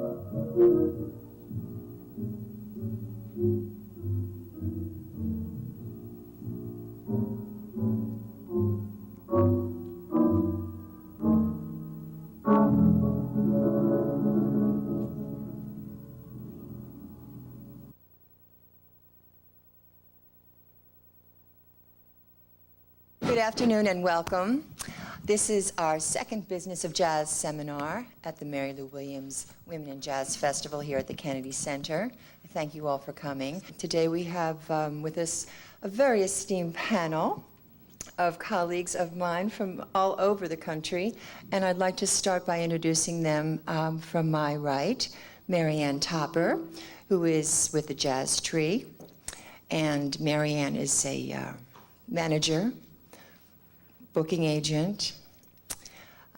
Good afternoon and welcome. This is our second Business of Jazz seminar at the Mary Lou Williams Women in Jazz Festival here at the Kennedy Center. Thank you all for coming. Today we have with us a very esteemed panel of colleagues of mine from all over the country, and I'd like to start by introducing them from my right. Marianne Topper, who is with the Jazz Tree, and Marianne is a manager, booking agent,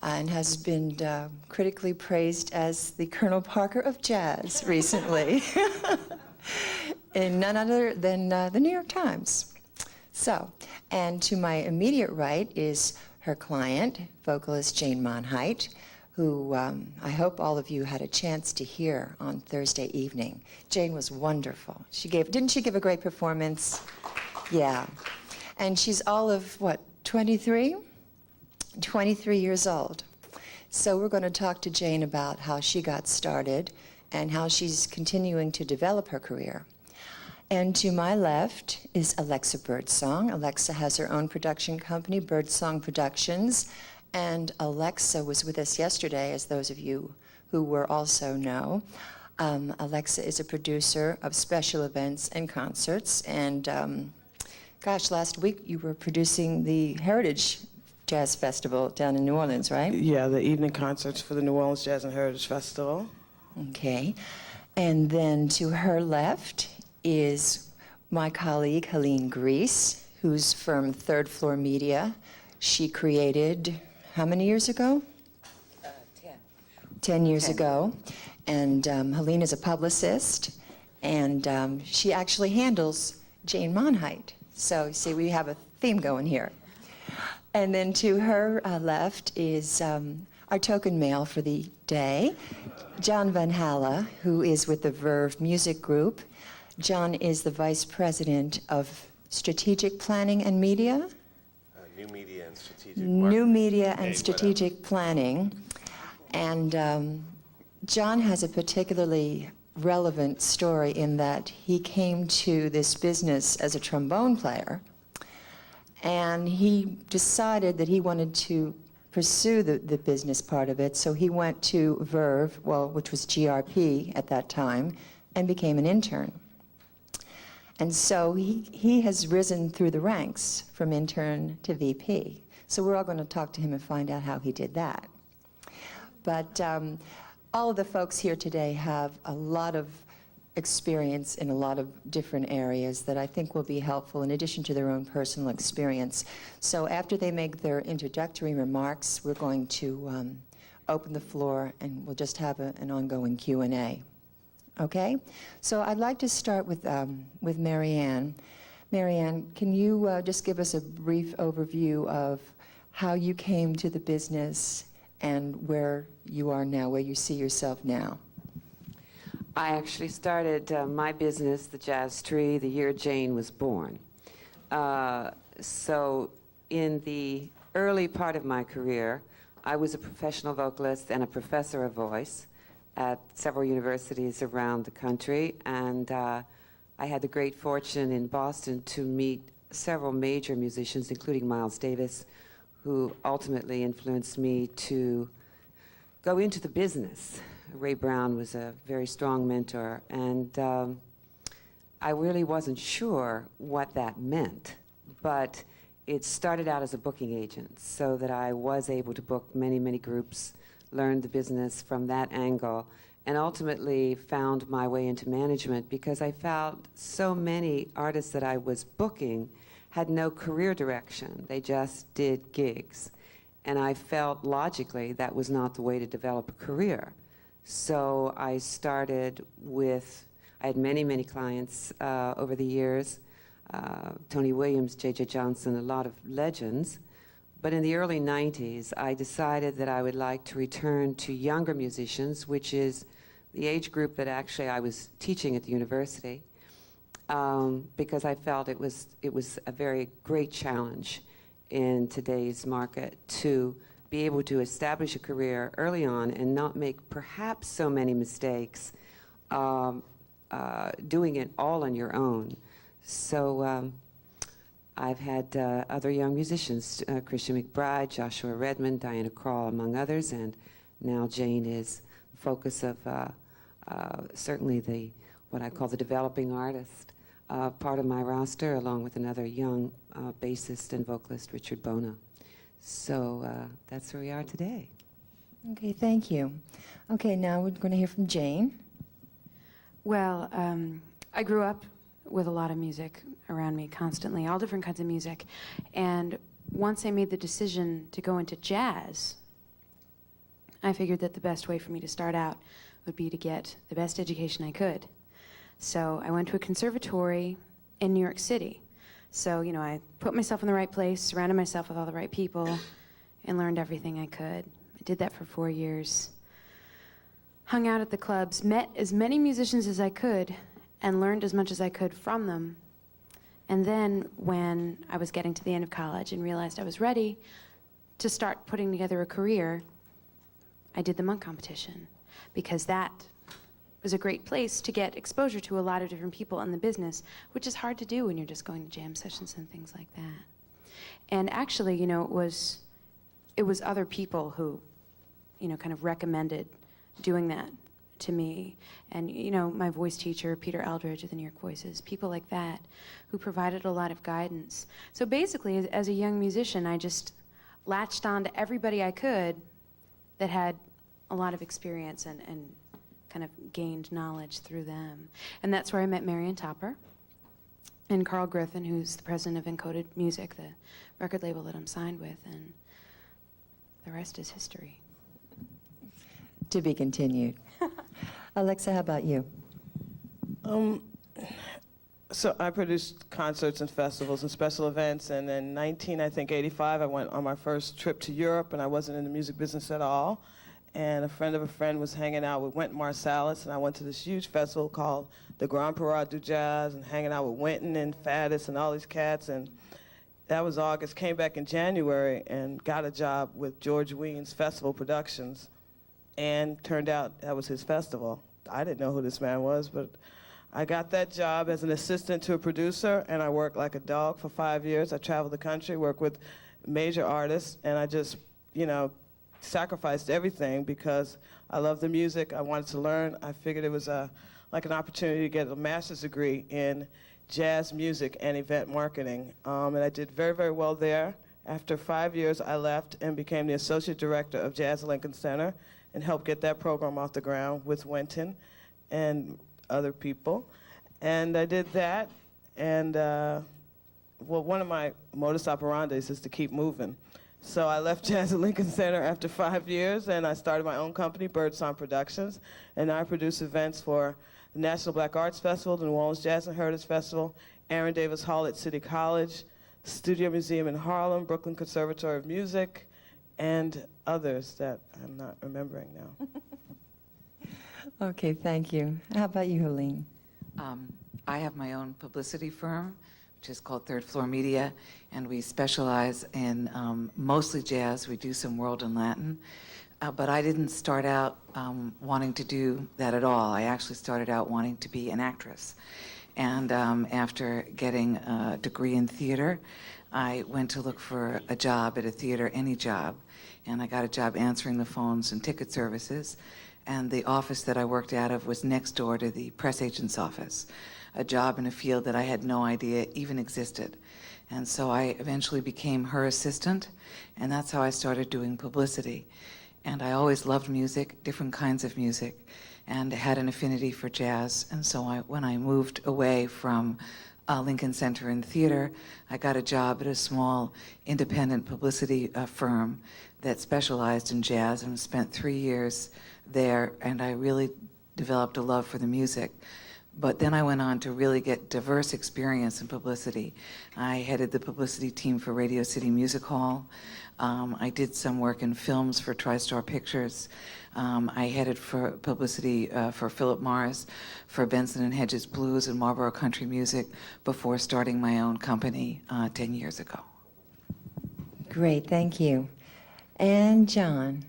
and has been critically praised as the Colonel Parker of jazz recently, in none other than the New York Times. So, and to my immediate right is her client, vocalist Jane Monheit, who I hope all of you had a chance to hear on Thursday evening. Jane was wonderful. Didn't she give a great performance? Yeah. And she's all of, what, 23? 23 years old. So we're going to talk to Jane about how she got started and how she's continuing to develop her career. And to my left is Alexa Birdsong. Alexa has her own production company, Birdsong Productions. And Alexa was with us yesterday, as those of you who were also know. Alexa is a producer of special events and concerts. And gosh, last week you were producing the Heritage Jazz Festival down in New Orleans, right? Yeah, the evening concerts for the New Orleans Jazz and Heritage Festival. Okay. And then to her left is my colleague, Helene Grease, who's from Third Floor Media. She created, how many years ago? 10. 10 years ago. And Helene is a publicist, and she actually handles Jane Monheit. So, you see, we have a theme going here. And then to her left is our token male for the day, John Van Halle, who is with the Verve Music Group. John is the Vice President of Strategic Planning and Media. New Media and Strategic New Media and Strategic Planning. And John has a particularly relevant story in that he came to this business as a trombone player, and he decided that he wanted to pursue the business part of it, so he went to Verve, which was GRP at that time, and became an intern. And so he has risen through the ranks from intern to VP. So we're all going to talk to him and find out how he did that. But all of the folks here today have a lot of experience in a lot of different areas that I think will be helpful in addition to their own personal experience. So after they make their introductory remarks, we're going to open the floor and we'll just have an ongoing Q&A. Okay? So I'd like to start with Marianne. Marianne, can you just give us a brief overview of how you came to the business and where you are now, where you see yourself now? I actually started my business, the Jazz Tree, the year Jane was born. So in the early part of my career, I was a professional vocalist and a professor of voice at several universities around the country, and I had the great fortune in Boston to meet several major musicians, including Miles Davis, who ultimately influenced me to go into the business. Ray Brown was a very strong mentor, and I really wasn't sure what that meant, but it started out as a booking agent so that I was able to book many, many groups, learned the business from that angle, and ultimately found my way into management because I felt so many artists that I was booking had no career direction. They just did gigs. And I felt logically that was not the way to develop a career. So I started with, I had many, many clients over the years, Tony Williams, J.J. Johnson, a lot of legends. But in the early 90s, I decided that I would like to return to younger musicians, which is the age group that actually I was teaching at the university, because I felt it was a very great challenge in today's market to be able to establish a career early on and not make perhaps so many mistakes doing it all on your own. So I've had other young musicians, Christian McBride, Joshua Redmond, Diana Krall, among others, and now Jane is the focus of certainly what I call the developing artist part of my roster, along with another young bassist and vocalist, Richard Bona. So that's where we are today. Okay, thank you. Okay, now we're going to hear from Jane. Well, I grew up with a lot of music around me constantly, all different kinds of music. And once I made the decision to go into jazz, I figured that the best way for me to start out would be to get the best education I could. So I went to a conservatory in New York City. So, you know, I put myself in the right place, surrounded myself with all the right people, and learned everything I could. I did that for 4 years. Hung out at the clubs, met as many musicians as I could, and learned as much as I could from them. And then when I was getting to the end of college and realized I was ready to start putting together a career, I did the Monk competition, because that was a great place to get exposure to a lot of different people in the business, which is hard to do when you're just going to jam sessions and things like that. And actually, you know, it was other people who, you know, kind of recommended doing that to me. And, you know, my voice teacher, Peter Eldridge of the New York Voices, people like that, who provided a lot of guidance. So basically, as a young musician, I just latched on to everybody I could that had a lot of experience and kind of gained knowledge through them. And that's where I met Marion Topper and Carl Griffin, who's the president of Encoded Music, the record label that I'm signed with, and the rest is history. To be continued. Alexa, how about you? So I produced concerts and festivals and special events, and in 1985, I went on my first trip to Europe, and I wasn't in the music business at all. And a friend of a friend was hanging out with Wynton Marsalis, and I went to this huge festival called the Grand Parade du Jazz, and hanging out with Wynton and Faddis and all these cats, and that was August. Came back in January and got a job with George Weins Festival Productions, and turned out that was his festival. I didn't know who this man was, but I got that job as an assistant to a producer, and I worked like a dog for 5 years. I traveled the country, worked with major artists, and I just, you know, sacrificed everything because I love the music. I wanted to learn. I figured it was like an opportunity to get a master's degree in jazz music and event marketing. And I did very, very well there. After 5 years, I left and became the associate director of Jazz at Lincoln Center and helped get that program off the ground with Wynton and other people. And I did that, and well, one of my modus operandis is to keep moving. So I left Jazz at Lincoln Center after 5 years, and I started my own company, Birdsong Productions, and I produce events for the National Black Arts Festival, the New Orleans Jazz and Heritage Festival, Aaron Davis Hall at City College, Studio Museum in Harlem, Brooklyn Conservatory of Music, and others that I'm not remembering now. Okay, thank you. How about you, Helene? I have my own publicity firm, which is called Third Floor Media, and we specialize in mostly jazz. We do some world and Latin, but I didn't start out wanting to do that at all. I actually started out wanting to be an actress. And after getting a degree in theater, I went to look for a job at a theater, any job, and I got a job answering the phones and ticket services. And the office that I worked out of was next door to the press agent's office, a job in a field that I had no idea even existed. And so I eventually became her assistant, and that's how I started doing publicity. And I always loved music, different kinds of music, and had an affinity for jazz. And so when I moved away from Lincoln Center and theater, I got a job at a small independent publicity firm that specialized in jazz, and spent 3 years there, and I really developed a love for the music. But then I went on to really get diverse experience in publicity. I headed the publicity team for Radio City Music Hall. I did some work in films for TriStar Pictures. I headed for publicity for Philip Morris, for Benson and Hedges Blues and Marlboro Country Music before starting my own company 10 years ago. Great, thank you. And John?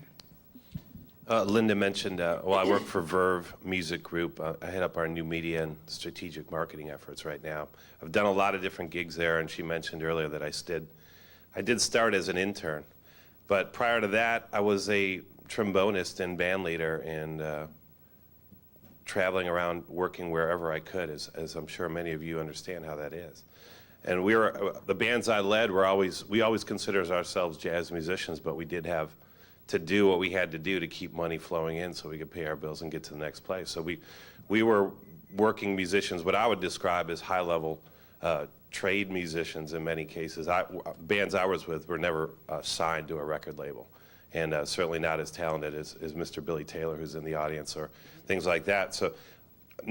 Linda mentioned, well, I work for Verve Music Group. I head up our new media and strategic marketing efforts right now. I've done a lot of different gigs there, and she mentioned earlier that I did start as an intern. But prior to that, I was a trombonist and band leader, and traveling around working wherever I could, as I'm sure many of you understand how that is. And the bands I led we always considered ourselves jazz musicians, but we did have to do what we had to do to keep money flowing in so we could pay our bills and get to the next place. So we were working musicians, what I would describe as high-level trade musicians in many cases. Bands I was with were never signed to a record label, and certainly not as talented as Mr. Billy Taylor, who's in the audience, or things like that. So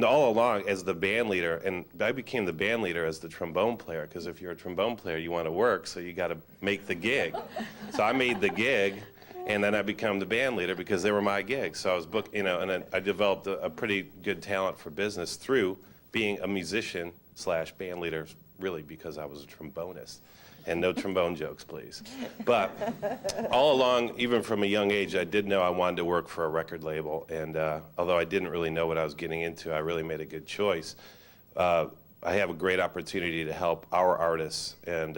all along, as the band leader, and I became the band leader as the trombone player, because if you're a trombone player, you want to work, so you got to make the gig. So I made the gig, and then I became the band leader because they were my gigs. So I was booked, and then I developed a pretty good talent for business through being a musician / band leader, really because I was a trombonist. And no trombone jokes, please. But all along, even from a young age, I did know I wanted to work for a record label. And although I didn't really know what I was getting into, I really made a good choice. I have a great opportunity to help our artists and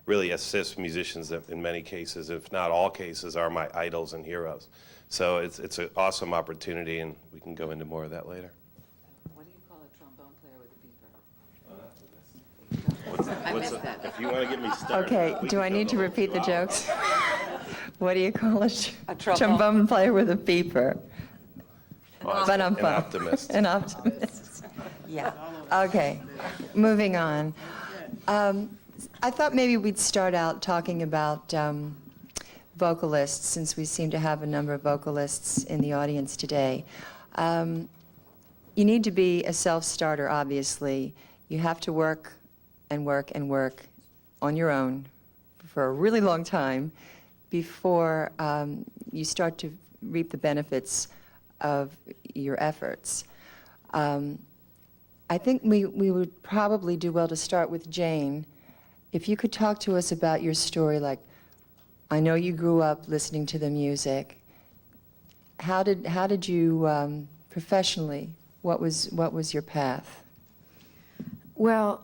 really assist musicians that in many cases, if not all cases, are my idols and heroes. So it's an awesome opportunity, and we can go into more of that later. What do you call a trombone player with a beeper? I missed that. If you want to get me started. Okay, do I need to repeat the jokes? What do you call a trombone. trombone player with a beeper? But I'm An optimist. An optimist. Yeah. Okay. Moving on. I thought maybe we'd start out talking about vocalists, since we seem to have a number of vocalists in the audience today. You need to be a self-starter, obviously. You have to work and work and work on your own for a really long time before you start to reap the benefits of your efforts. I think we would probably do well to start with Jane. If you could talk to us about your story, like, I know you grew up listening to the music. How did you professionally? What was your path? Well,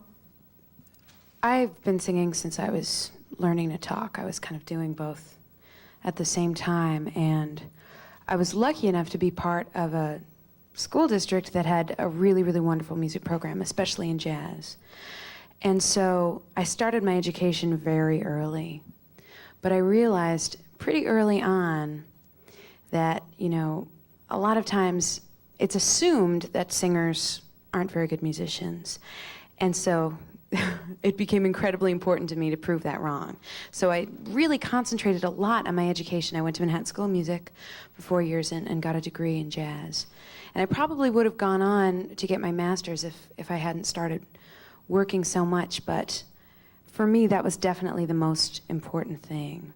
I've been singing since I was learning to talk. I was kind of doing both at the same time, and I was lucky enough to be part of a school district that had a really, really wonderful music program, especially in jazz. And so I started my education very early, but I realized pretty early on that, a lot of times it's assumed that singers aren't very good musicians. And so it became incredibly important to me to prove that wrong. So I really concentrated a lot on my education. I went to Manhattan School of Music for 4 years and got a degree in jazz. And I probably would have gone on to get my master's if I hadn't started working so much, but for me, that was definitely the most important thing.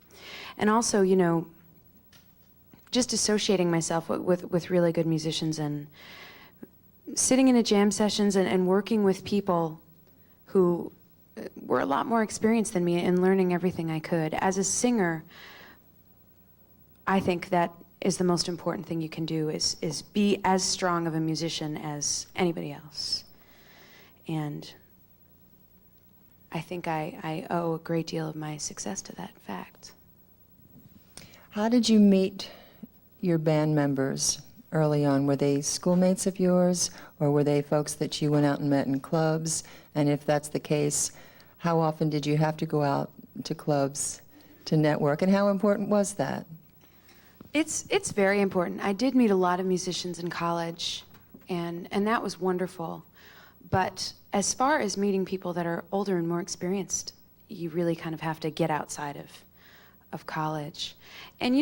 And also, just associating myself with really good musicians and sitting in a jam sessions and working with people who were a lot more experienced than me and learning everything I could. As a singer, I think that is the most important thing you can do, is be as strong of a musician as anybody else. And I think I owe a great deal of my success to that fact. How did you meet your band members early on? Were they schoolmates of yours, or were they folks that you went out and met in clubs? And if that's the case, how often did you have to go out to clubs to network, and how important was that? It's very important. I did meet a lot of musicians in college, and that was wonderful. But as far as meeting people that are older and more experienced, you really kind of have to get outside of college. And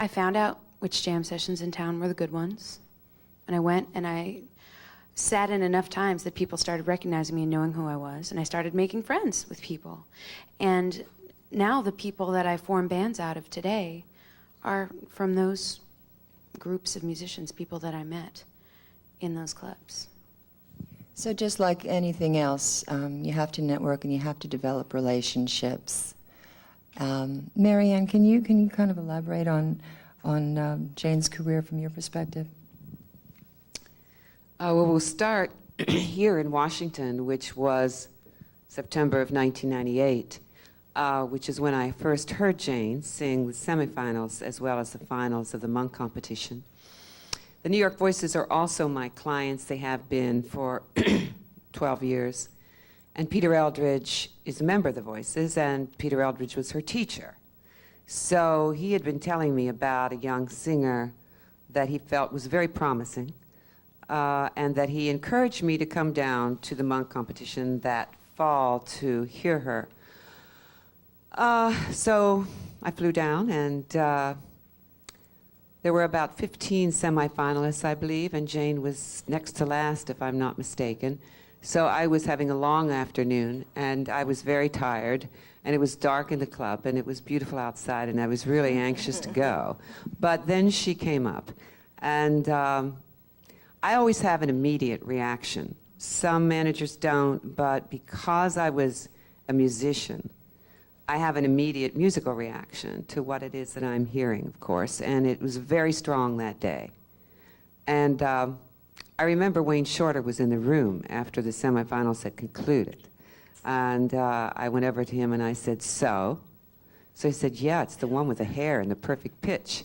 I found out which jam sessions in town were the good ones. And I went and I sat in enough times that people started recognizing me and knowing who I was, and I started making friends with people. And now the people that I form bands out of today are from those groups of musicians, people that I met in those clubs. So just like anything else, you have to network and you have to develop relationships. Marianne, can you kind of elaborate on Jane's career from your perspective? Well, we'll start here in Washington, which was September of 1998, which is when I first heard Jane sing the semifinals as well as the finals of the Monk competition. The New York Voices are also my clients. They have been for 12 years. And Peter Eldridge is a member of the Voices, and Peter Eldridge was her teacher. So he had been telling me about a young singer that he felt was very promising, and that he encouraged me to come down to the Monk competition that fall to hear her. So I flew down, and there were about 15 semifinalists, I believe, and Jane was next to last, if I'm not mistaken. So I was having a long afternoon, and I was very tired, and it was dark in the club, and it was beautiful outside, and I was really anxious to go. But then she came up, and I always have an immediate reaction. Some managers don't, but because I was a musician, I have an immediate musical reaction to what it is that I'm hearing, of course, and it was very strong that day. And I remember Wayne Shorter was in the room after the semifinals had concluded. And I went over to him and I said, so? So he said, yeah, it's the one with the hair and the perfect pitch.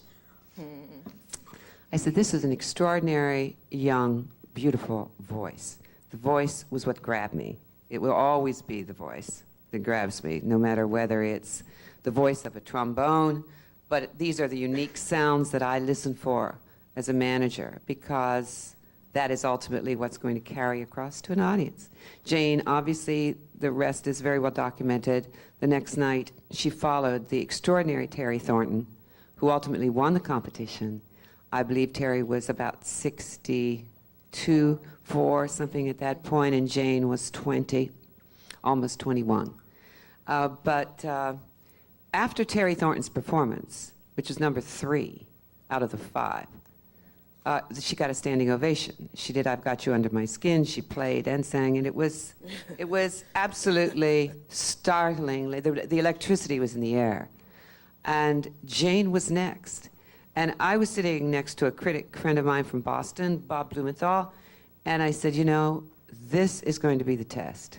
I said, this is an extraordinary, young, beautiful voice. The voice was what grabbed me. It will always be the voice that grabs me, no matter whether it's the voice of a trombone, but these are the unique sounds that I listen for as a manager, because that is ultimately what's going to carry across to an audience. Jane, obviously, the rest is very well documented. The next night, she followed the extraordinary Terry Thornton, who ultimately won the competition. I believe Terry was about 62, 4, something at that point, and Jane was 20, almost 21. But after Terry Thornton's performance, which was number 3 out of the 5, she got a standing ovation. She did I've Got You Under My Skin. She played and sang, and it was absolutely startlingly, the electricity was in the air. And Jane was next. And I was sitting next to a critic friend of mine from Boston, Bob Blumenthal, and I said, you know, this is going to be the test.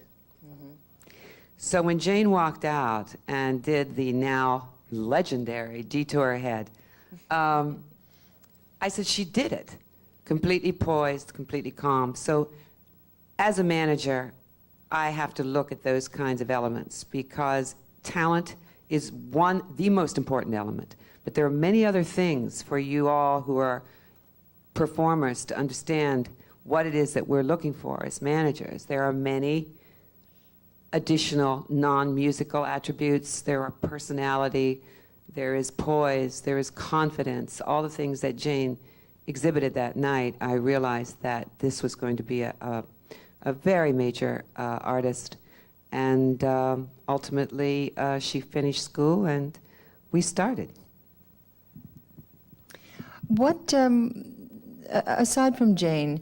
So when Jane walked out and did the now legendary Detour Ahead, I said she did it, completely poised, completely calm. So as a manager, I have to look at those kinds of elements, because talent is the most important element. But there are many other things for you all who are performers to understand what it is that we're looking for as managers. There are many additional non-musical attributes. There are personality, there is poise, there is confidence, all the things that Jane exhibited that night. I realized that this was going to be a very major artist. And ultimately, she finished school and we started. What, aside from Jane,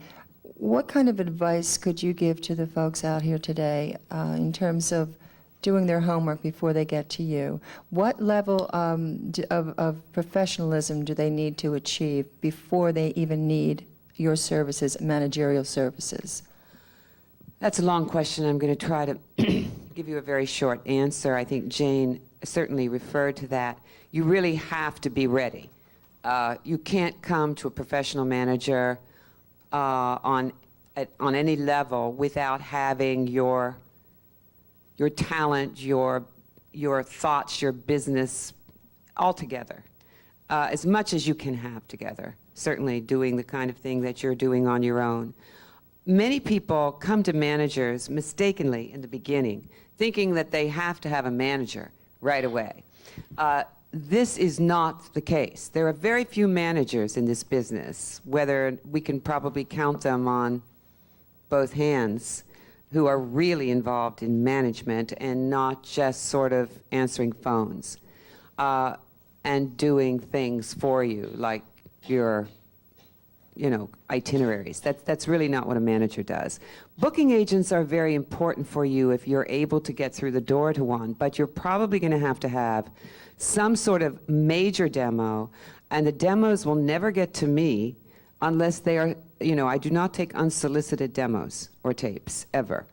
what kind of advice could you give to the folks out here today in terms of doing their homework before they get to you? What level of professionalism do they need to achieve before they even need your services, managerial services? That's a long question. I'm going to try to give you a very short answer. I think Jane certainly referred to that. You really have to be ready. You can't come to a professional manager on any level without having your talent, your thoughts, your business all together, as much as you can have together, certainly doing the kind of thing that you're doing on your own. Many people come to managers mistakenly in the beginning, thinking that they have to have a manager right away. This is not the case. There are very few managers in this business, whether we can probably count them on both hands who are really involved in management and not just sort of answering phones and doing things for you, like your itineraries. That's really not what a manager does. Booking agents are very important for you if you're able to get through the door to one, but you're probably going to have some sort of major demo, and the demos will never get to me unless they are, I do not take unsolicited demos or tapes, ever.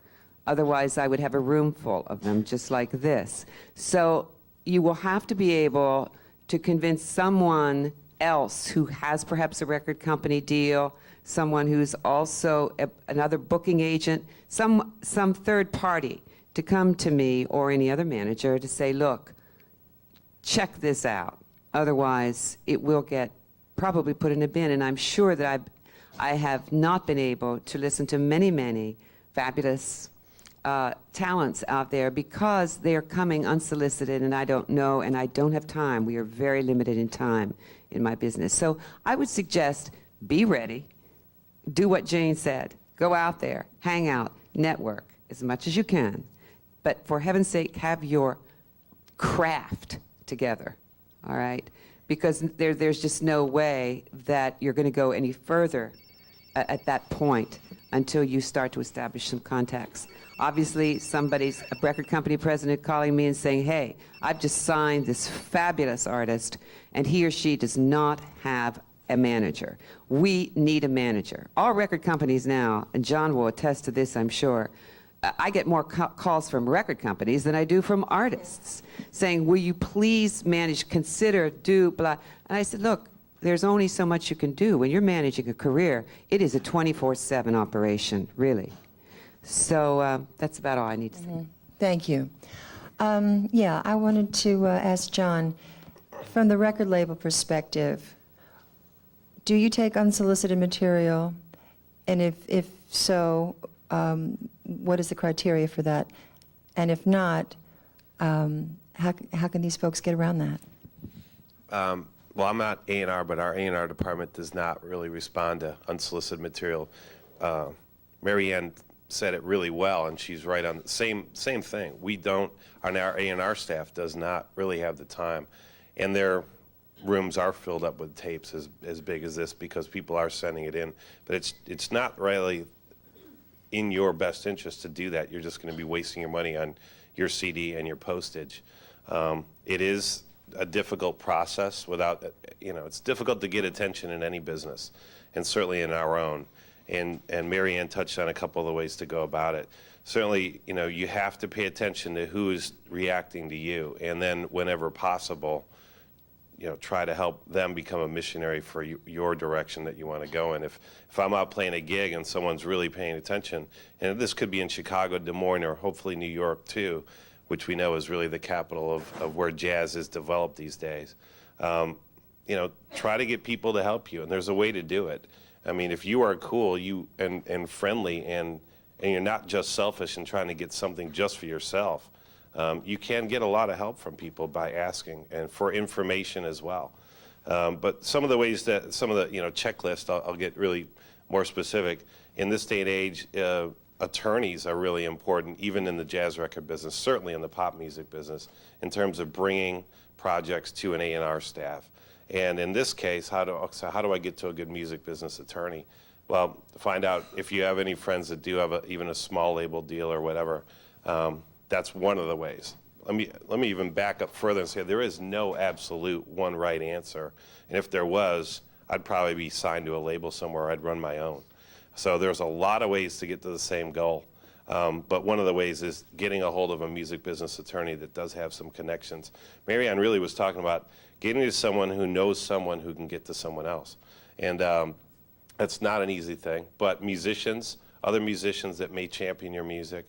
Otherwise, I would have a room full of them, just like this. So you will have to be able to convince someone else who has perhaps a record company deal, someone who's also another booking agent, some third party to come to me or any other manager to say, look, check this out. Otherwise, it will get probably put in a bin. And I'm sure that I have not been able to listen to many, many fabulous talents out there because they are coming unsolicited, and I don't know, and I don't have time. We are very limited in time in my business. So I would suggest be ready, do what Jane said, go out there, hang out, network as much as you can, but for heaven's sake, have your craft together, all right? Because there's just no way that you're going to go any further at that point until you start to establish some contacts. Obviously, somebody's a record company president calling me and saying, hey, I've just signed this fabulous artist, and he or she does not have a manager. We need a manager. All record companies now, and John will attest to this, I'm sure, I get more calls from record companies than I do from artists saying, will you please manage, consider, do, blah. And I said, look, there's only so much you can do. When you're managing a career, it is a 24/7 operation, really. So that's about all I need to say. Thank you. Yeah, I wanted to ask John, from the record label perspective, do you take unsolicited material? And if so, what is the criteria for that? And if not, how can these folks get around that? Well, I'm not A&R, but our A&R department does not really respond to unsolicited material. Mary Ann said it really well, and she's right on the same thing. We don't, our A&R staff does not really have the time, and their rooms are filled up with tapes as big as this because people are sending it in. But it's not really in your best interest to do that. You're just going to be wasting your money on your CD and your postage. It is a difficult process without, it's difficult to get attention in any business, and certainly in our own. And Mary Ann touched on a couple of the ways to go about it. Certainly, you have to pay attention to who is reacting to you, and then whenever possible, try to help them become a missionary for your direction that you want to go in. If I'm out playing a gig and someone's really paying attention, and this could be in Chicago, Des Moines, or hopefully New York too, which we know is really the capital of where jazz is developed these days, try to get people to help you, and there's a way to do it. I mean, if you are cool and friendly and you're not just selfish and trying to get something just for yourself, you can get a lot of help from people by asking and for information as well. But some of the ways that, some of the checklist, I'll get really more specific. In this day and age, attorneys are really important, even in the jazz record business, certainly in the pop music business, in terms of bringing projects to an A&R staff. And in this case, how do I get to a good music business attorney? Well, find out if you have any friends that do have even a small label deal or whatever. That's one of the ways. Let me even back up further and say there is no absolute one right answer. And if there was, I'd probably be signed to a label somewhere. I'd run my own. So there's a lot of ways to get to the same goal. But one of the ways is getting a hold of a music business attorney that does have some connections. Mary Ann really was talking about getting to someone who knows someone who can get to someone else. And that's not an easy thing. But musicians, other musicians that may champion your music,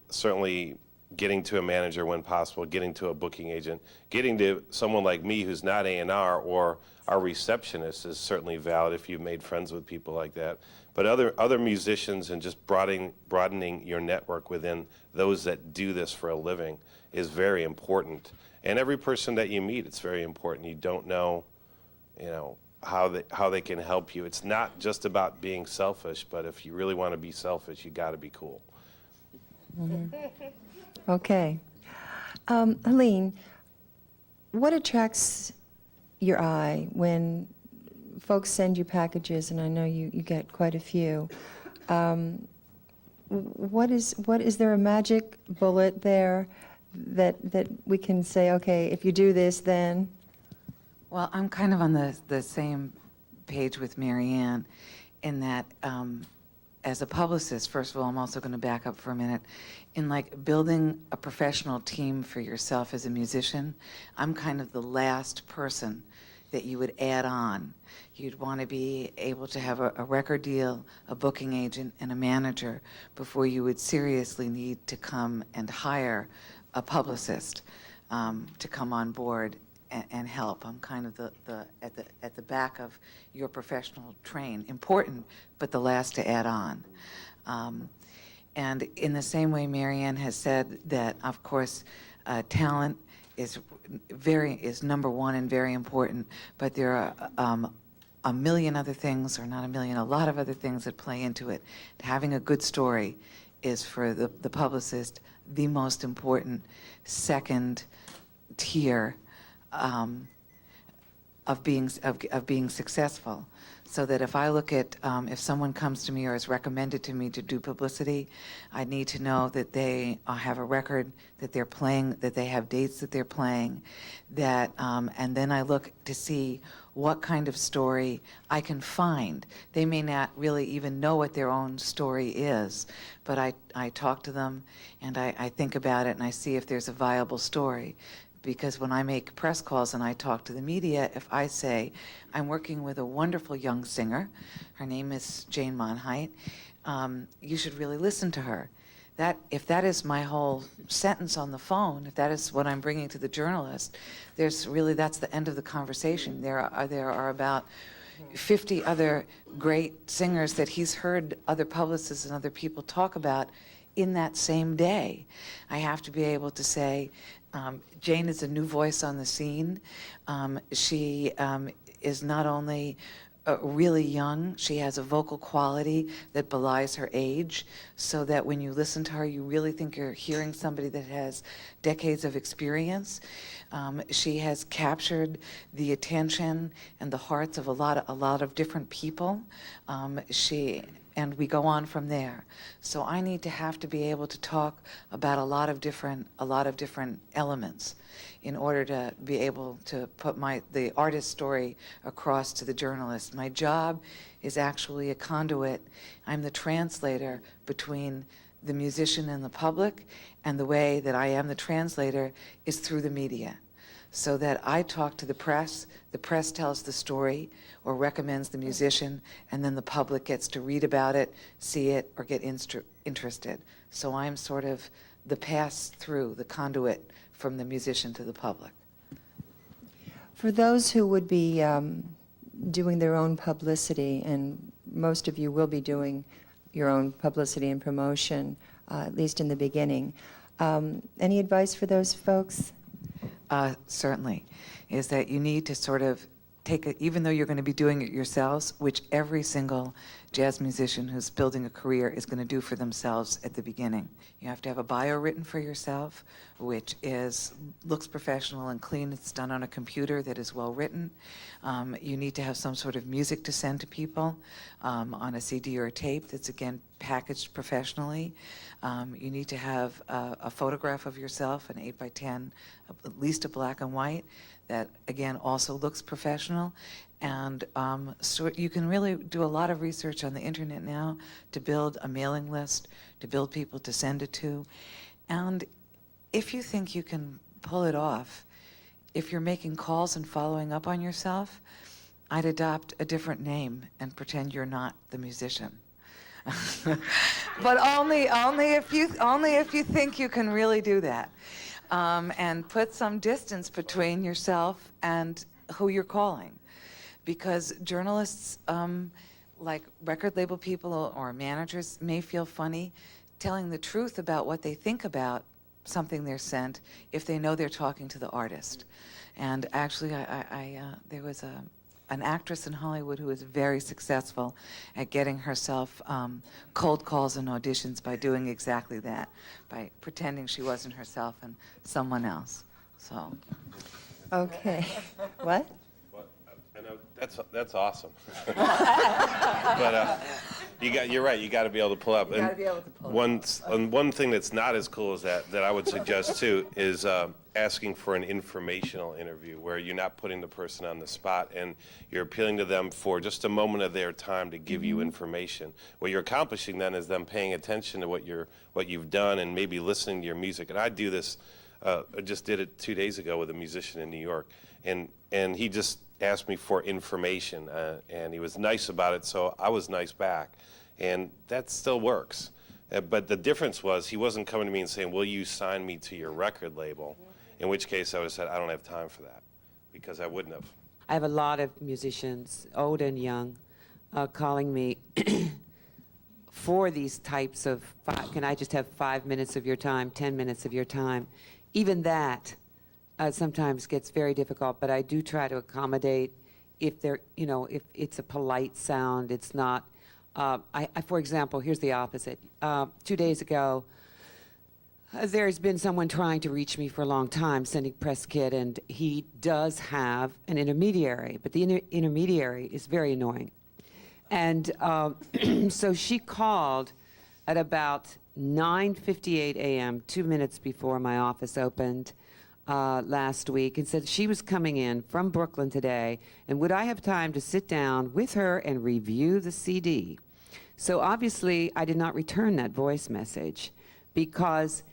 certainly getting to a manager when possible, getting to a booking agent, getting to someone like me who's not A&R or our receptionist is certainly valid if you've made friends with people like that. But other musicians and just broadening your network within those that do this for a living is very important. And every person that you meet, it's very important. You don't know, how they can help you. It's not just about being selfish, but if you really want to be selfish, you got to be cool. Okay. Helene, what attracts your eye when folks send you packages, and I know you get quite a few? What is there a magic bullet there that we can say, okay, if you do this, then? Well, I'm kind of on the same page with Marianne in that as a publicist, first of all, I'm also going to back up for a minute. In like building a professional team for yourself as a musician, I'm kind of the last person that you would add on. You'd want to be able to have a record deal, a booking agent, and a manager before you would seriously need to come and hire a publicist to come on board and help. I'm kind of at the back of your professional train. Important, but the last to add on. And in the same way, Marianne has said that, of course, talent is number one and very important, but there are a million other things, or not a million, a lot of other things that play into it. Having a good story is, for the publicist, the most important second tier of being successful. So that if I look at, if someone comes to me or is recommended to me to do publicity, I need to know that they have a record, that they're playing, that they have dates that they're playing, that, and then I look to see what kind of story I can find. They may not really even know what their own story is, but I talk to them and I think about it and I see if there's a viable story. Because when I make press calls and I talk to the media, if I say, I'm working with a wonderful young singer, her name is Jane Monheit, you should really listen to her. If that is my whole sentence on the phone, if that is what I'm bringing to the journalist, that's the end of the conversation. There are about 50 other great singers that he's heard other publicists and other people talk about in that same day. I have to be able to say, Jane is a new voice on the scene. She is not only really young, she has a vocal quality that belies her age, so that when you listen to her, you really think you're hearing somebody that has decades of experience. She has captured the attention and the hearts of a lot of different people. And we go on from there. So I need to have to be able to talk about a lot of different elements in order to be able to put the artist story across to the journalist. My job is actually a conduit. I'm the translator between the musician and the public, and the way that I am the translator is through the media. So that I talk to the press tells the story or recommends the musician, and then the public gets to read about it, see it, or get interested. So I'm sort of the pass-through, the conduit from the musician to the public. For those who would be doing their own publicity, and most of you will be doing your own publicity and promotion, at least in the beginning, any advice for those folks? Certainly, is that you need to sort of even though you're going to be doing it yourselves, which every single jazz musician who's building a career is going to do for themselves at the beginning. You have to have a bio written for yourself, which looks professional and clean. It's done on a computer that is well written. You need to have some sort of music to send to people on a CD or a tape that's, again, packaged professionally. You need to have a photograph of yourself, an 8x10, at least a black and white, that, again, also looks professional. And so you can really do a lot of research on the internet now to build a mailing list, to build people to send it to. And if you think you can pull it off, if you're making calls and following up on yourself, I'd adopt a different name and pretend you're not the musician. But only if you think you can really do that. And put some distance between yourself and who you're calling. Because journalists, like record label people or managers, may feel funny telling the truth about what they think about something they're sent if they know they're talking to the artist. And actually, there was an actress in Hollywood who is very successful at getting herself cold calls and auditions by doing exactly that, by pretending she wasn't herself and someone else. So, Okay. What? I know that's awesome. But you're right. You got to be able to pull up. You gotta be able to pull One thing that's not as cool as that I would suggest too is asking for an informational interview where you're not putting the person on the spot and you're appealing to them for just a moment of their time to give you information. What you're accomplishing then is them paying attention to what you've done and maybe listening to your music. And I do this. I just did it 2 days ago with a musician in New York, and he just asked me for information, and he was nice about it, so I was nice back, and that still works. But the difference was he wasn't coming to me and saying, will you sign me to your record label, in which case I would have said, I don't have time for that, because I wouldn't have. I have a lot of musicians, old and young, calling me for these types of, can I just have 5 minutes of your time, 10 minutes of your time? Even that sometimes gets very difficult, but I do try to accommodate if they're, if it's a polite sound, it's not. For example, here's the opposite. 2 days ago, there's been someone trying to reach me for a long time, sending press kit, and he does have an intermediary, but the intermediary is very annoying. And so she called at about 9:58 a.m., 2 minutes before my office opened last week, and said she was coming in from Brooklyn today, and would I have time to sit down with her and review the CD? So obviously, I did not return that voice message because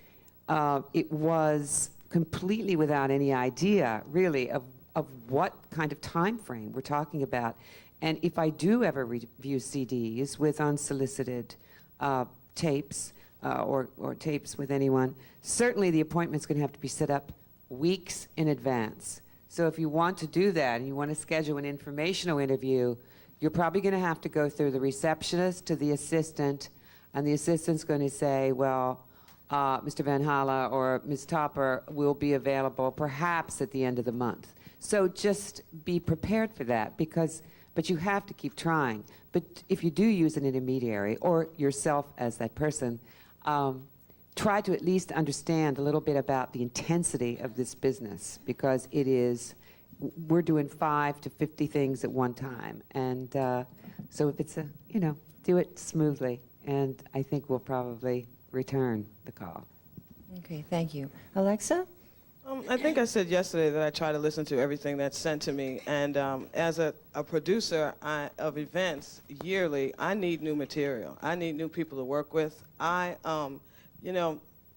it was completely without any idea, really, of what kind of time frame we're talking about. And if I do ever review CDs with unsolicited tapes or tapes with anyone, certainly the appointment's going to have to be set up weeks in advance. So if you want to do that and you want to schedule an informational interview, you're probably going to have to go through the receptionist to the assistant, and the assistant's going to say, well, Mr. Van Hala or Ms. Topper will be available perhaps at the end of the month. So just be prepared for that, but you have to keep trying. But if you do use an intermediary or yourself as that person, try to at least understand a little bit about the intensity of this business, because we're doing 5 to 50 things at one time. And so if it's do it smoothly, and I think we'll probably return the call. Okay, thank you. Alexa? I think I said yesterday that I try to listen to everything that's sent to me, and as a producer of events yearly, I need new material. I need new people to work with.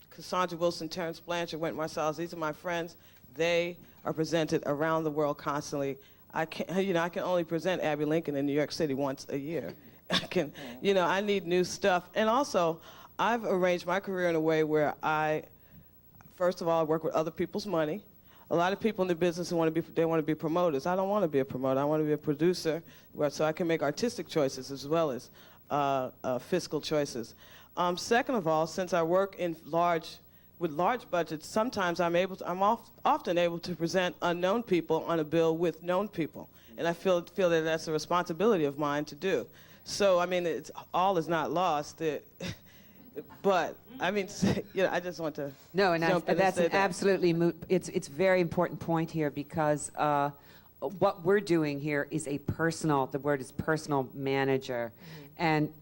Cassandra Wilson, Terrence Blanchard, Wynton Marsalis, these are my friends. They are presented around the world constantly. I can only present Abbey Lincoln in New York City once a year. I need new stuff. And also, I've arranged my career in a way where first of all, I work with other people's money. A lot of people in the business want to be promoters. I don't want to be a promoter. I want to be a producer, so I can make artistic choices as well as fiscal choices. Second of all, since I work with large budgets, sometimes I'm often able to present unknown people on a bill with known people, and I feel that that's a responsibility of mine to do. So I mean, all is not lost. But I mean, I just want to No, and jump in that's and say an that. absolutely it's a very important point here, because what we're doing here is the word is personal manager, and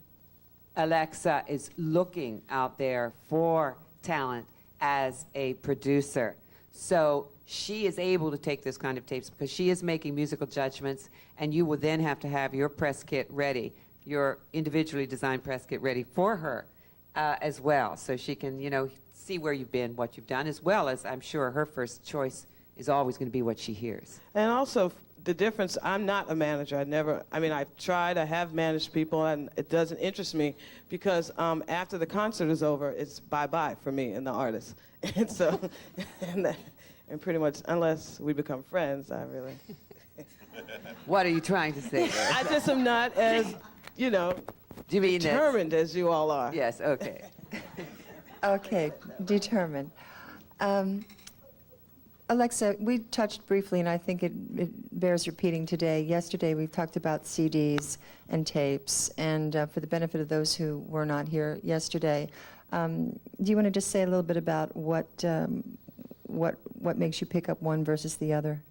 Alexa is looking out there for talent as a producer. So she is able to take this kind of tapes because she is making musical judgments, and you will then have to have your press kit ready, your individually designed press kit ready for her as well, so she can, see where you've been, what you've done, as well as I'm sure her first choice is always going to be what she hears. And also, the difference, I'm not a manager. I've tried, I have managed people, and it doesn't interest me because after the concert is over, it's bye-bye for me and the artist. And so, and pretty much, unless we become friends, I really... What are you trying to say there? I just am not as, Do you mean that? determined as you all are. Yes, okay. Okay, determined. Alexa, we touched briefly, and I think it bears repeating today. Yesterday, we talked about CDs and tapes, and for the benefit of those who were not here yesterday, do you want to just say a little bit about what makes you pick up one versus the other?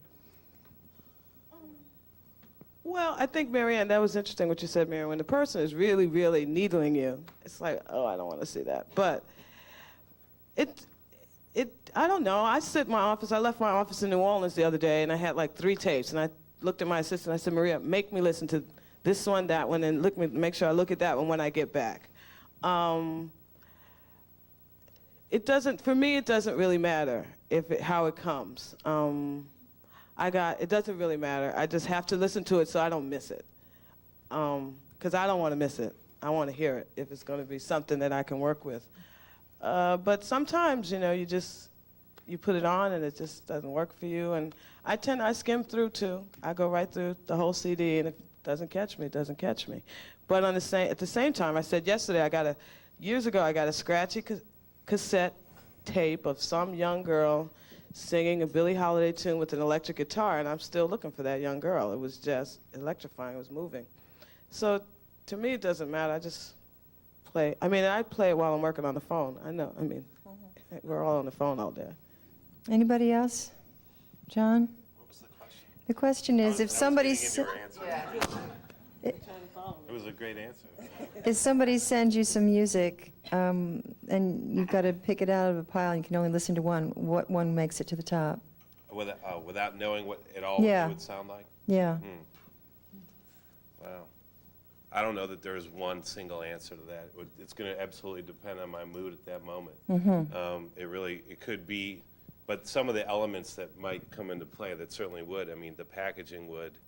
Well, I think, Marianne, that was interesting what you said, Marianne. When the person is really, really needling you, it's like, oh, I don't want to see that. But I don't know. I sit in my office. I left my office in New Orleans the other day, and I had like 3 tapes. And I looked at my assistant. I said, Maria, make me listen to this one, that one, and make sure I look at that one when I get back. For me, it doesn't really matter how it comes. It doesn't really matter. I just have to listen to it so I don't miss it. Because I don't want to miss it. I want to hear it if it's going to be something that I can work with. But sometimes, you put it on and it just doesn't work for you. And I skim through too. I go right through the whole CD, and if it doesn't catch me, it doesn't catch me. But at the same time, I said yesterday, years ago, I got a scratchy cassette tape of some young girl singing a Billie Holiday tune with an electric guitar, and I'm still looking for that young girl. It was just electrifying. It was moving. So to me, it doesn't matter. I just play. I play it while I'm working on the phone. I know. We're all on the phone all day. Anybody else? John? What was the question? The question is, if somebody It was a great answer. if somebody sends you some music, and you've got to pick it out of a pile, and you can only listen to one, what one makes it to the top? Without knowing what it would sound like? Yeah. Wow. I don't know that there's one single answer to that. It's going to absolutely depend on my mood at that moment. It could be, but some of the elements that might come into play, that certainly would. The packaging would,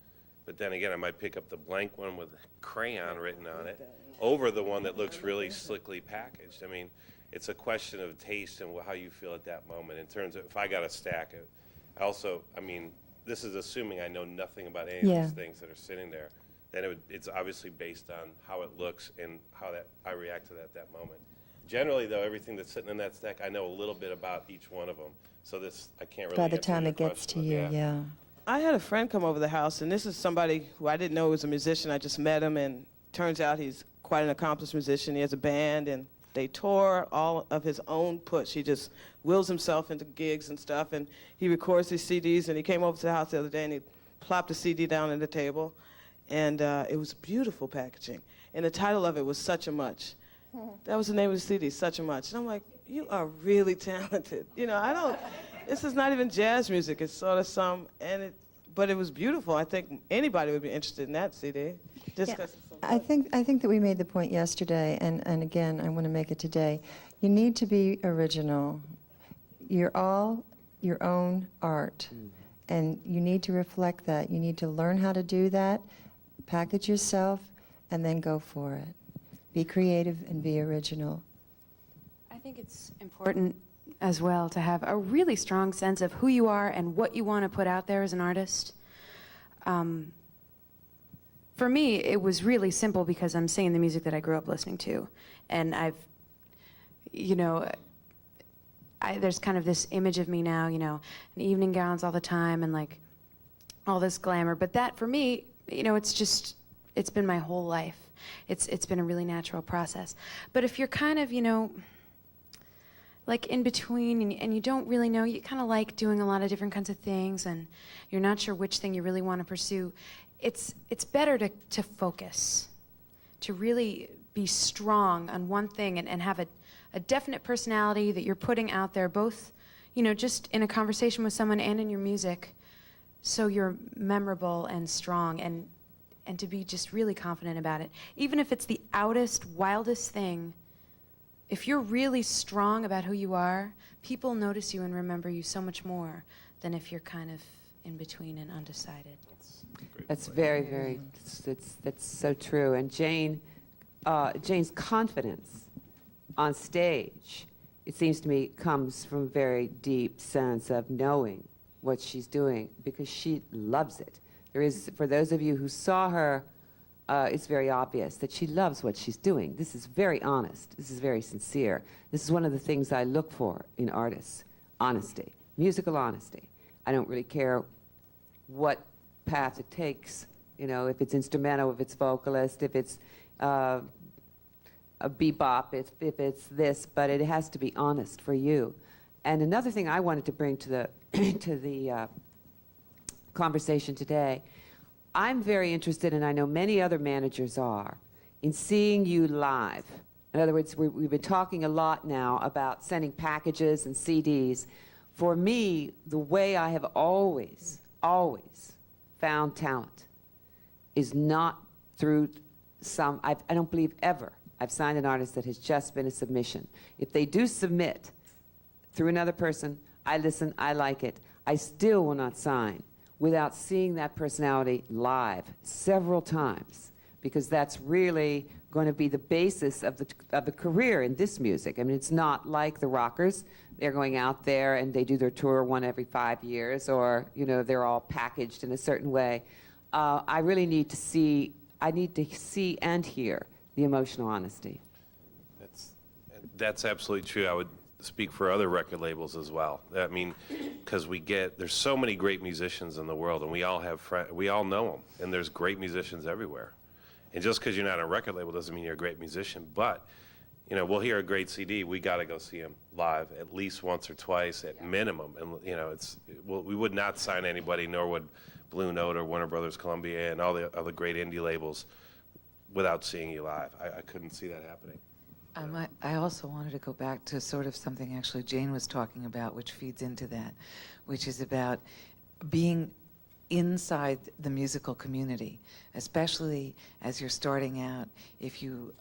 but then again, I might pick up the blank one with crayon written on it over the one that looks really slickly packaged. It's a question of taste and how you feel at that moment. In terms of, if I got a stack of, this is assuming I know nothing about any of these things that are sitting there. Then it's obviously based on how it looks and how I react to that at that moment. Generally, though, everything that's sitting in that stack, I know a little bit about each one of them. So I can't really By the answer time your it gets to question, you, yeah. I had a friend come over the house, and this is somebody who I didn't know was a musician. I just met him, and turns out he's quite an accomplished musician. He has a band, and they tour all of his own push. He just wills himself into gigs and stuff, and he records these CDs, and he came over to the house the other day, and he plopped a CD down on the table, and it was beautiful packaging. And the title of it was Such a Much. That was the name of the CD, Such a Much. And I'm like, you are really talented. This is not even jazz music. It's sort of but it was beautiful. I think anybody would be interested in that CD. Just 'cause it's so I think that we made the point yesterday, and again, I want to make it today. You need to be original. You're all your own art, and you need to reflect that. You need to learn how to do that, package yourself, and then go for it. Be creative and be original. I think it's important as well to have a really strong sense of who you are and what you want to put out there as an artist. For me, it was really simple because I'm singing the music that I grew up listening to. And there's kind of this image of me now, in evening gowns all the time and like all this glamour. But that, for me, it's been my whole life. It's been a really natural process. But if you're kind of, like in between and you don't really know, you kind of like doing a lot of different kinds of things and you're not sure which thing you really want to pursue, it's better to focus, to really be strong on one thing and have a definite personality that you're putting out there, both, just in a conversation with someone and in your music, so you're memorable and strong and to be just really confident about it. Even if it's the outest, wildest thing, if you're really strong about who you are, people notice you and remember you so much more than if you're kind of in between and undecided. That's very, that's so true. And Jane's confidence on stage, it seems to me, comes from a very deep sense of knowing what she's doing because she loves it. There is, for those of you who saw her, it's very obvious that she loves what she's doing. This is very honest. This is very sincere. This is one of the things I look for in artists, honesty, musical honesty. I don't really care what path it takes, you know, if it's instrumental, if it's vocalist, if it's a bebop, if it's this, but it has to be honest for you. And another thing I wanted to bring to the to the conversation today, I'm very interested, and I know many other managers are, in seeing you live. In other words, we've been talking a lot now about sending packages and CDs. For me, the way I have always found talent is not through I don't believe ever I've signed an artist that has just been a submission. If they do submit through another person, I listen, I like it. I still will not sign without seeing that personality live several times, because that's really going to be the basis of the career in this music. I mean, it's not like the rockers. They're going out there and they do their tour one every 5 years, or, you know, they're all packaged in a certain way. I really need to see, and hear the emotional honesty. That's absolutely true. I would speak for other record labels as well. I mean, because there's so many great musicians in the world, and we all know them, and there's great musicians everywhere. And just because you're not on a record label doesn't mean you're a great musician. But, you know, we'll hear a great CD. We got to go see them live at least once or twice at minimum. And, you know, we would not sign anybody, nor would Blue Note or Warner Brothers, Columbia, and all the other great indie labels without seeing you live. I couldn't see that happening. I also wanted to go back to sort of something actually Jane was talking about, which feeds into that, which is about being inside the musical community, especially as you're starting out. If you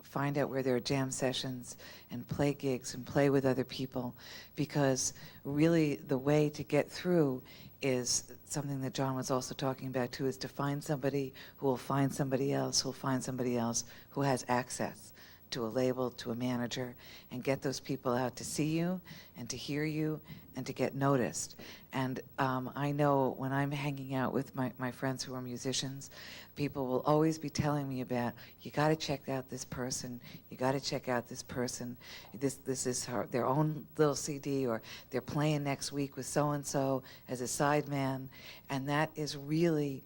find out where there are jam sessions and play gigs and play with other people, because really the way to get through is something that John was also talking about too, is to find somebody who will find somebody else, who will find somebody else who has access to a label, to a manager, and get those people out to see you and to hear you and to get noticed. And I know when I'm hanging out with my friends who are musicians, people will always be telling me about, you got to check out this person, you got to check out this person, this is their own little CD, or they're playing next week with so-and-so as a sideman. And that is really,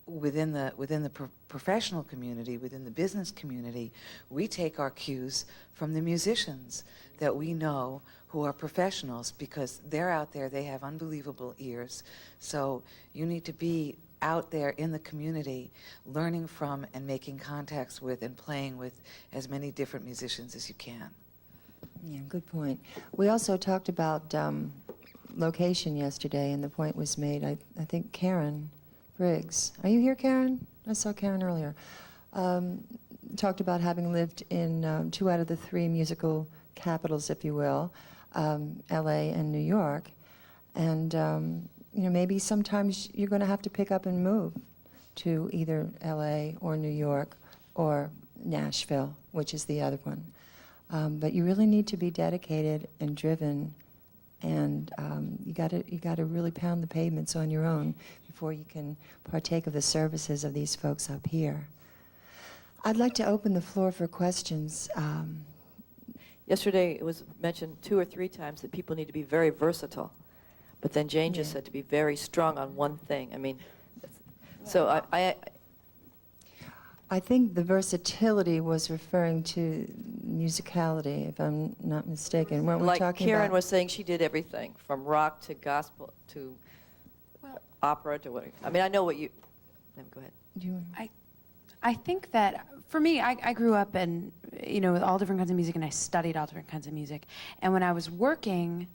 within the professional community, within the business community, we take our cues from the musicians that we know who are professionals, because they're out there, they have unbelievable ears. So you need to be out there in the community, learning from and making contacts with and playing with as many different musicians as you can. Yeah, good point. We also talked about location yesterday, and the point was made, I think Karen Briggs. Are you here, Karen? I saw Karen earlier. Talked about having lived in 2 out of the 3 musical capitals, if you will, LA and New York. And, you know, maybe sometimes you're going to have to pick up and move to either LA or New York or Nashville, which is the other one. But you really need to be dedicated and driven, and you got to really pound the pavements on your own before you can partake of the services of these folks up here. I'd like to open the floor for questions. Yesterday, it was mentioned 2 or 3 times that people need to be very versatile, but then Jane just said to be very strong on one thing. I mean, so I think the versatility was referring to musicality, if I'm not mistaken. Weren't we like talking Karen about? was saying, she did everything from rock to gospel to opera to what. I mean, I know what you. Go ahead. Do you, I think that for me, I grew up and, you know, with all different kinds of music, and I studied all different kinds of music. And when I was working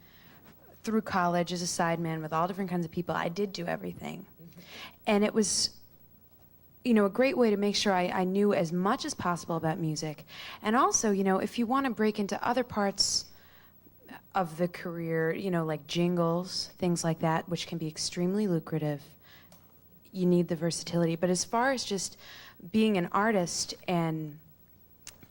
through college as a sideman with all different kinds of people, I did do everything. And it was, you know, a great way to make sure I knew as much as possible about music. And also, you know, if you want to break into other parts of the career, you know, like jingles, things like that, which can be extremely lucrative, you need the versatility. But as far as just being an artist and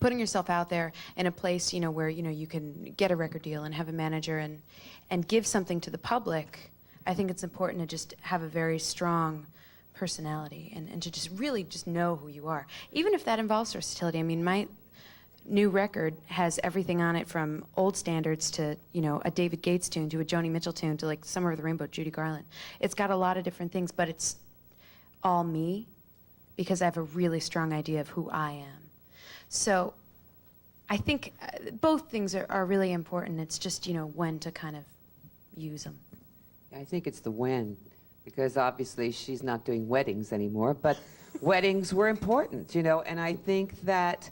putting yourself out there in a place, you know, where, you know, you can get a record deal and have a manager and give something to the public, I think it's important to just have a very strong personality and to just really just know who you are. Even if that involves versatility. I mean, new record has everything on it from old standards to, you know, a David Gates tune to a Joni Mitchell tune to like Summer of the Rainbow, Judy Garland. It's got a lot of different things, but it's all me because I have a really strong idea of who I am. So I think both things are really important. It's just, you know, when to kind of use them. I think it's the when, because obviously she's not doing weddings anymore, but weddings were important, you know, and I think that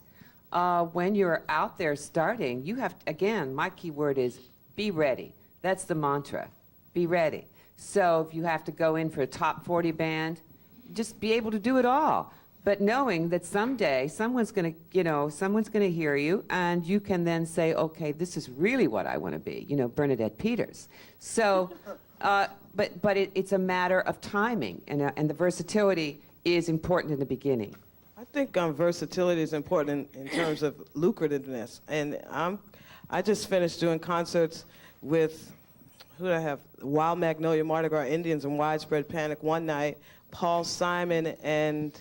when you're out there starting, you have, again, my key word is be ready. That's the mantra, be ready. So if you have to go in for a top 40 band, just be able to do it all. But knowing that someday someone's going to, you know, someone's going to hear you, and you can then say, okay, this is really what I want to be, you know, Bernadette Peters. So, but it's a matter of timing, and the versatility is important in the beginning. I think versatility is important in terms of lucrativeness. And I just finished doing concerts with, who do I have? Wild Magnolia, Mardi Gras Indians, and Widespread Panic one night, Paul Simon and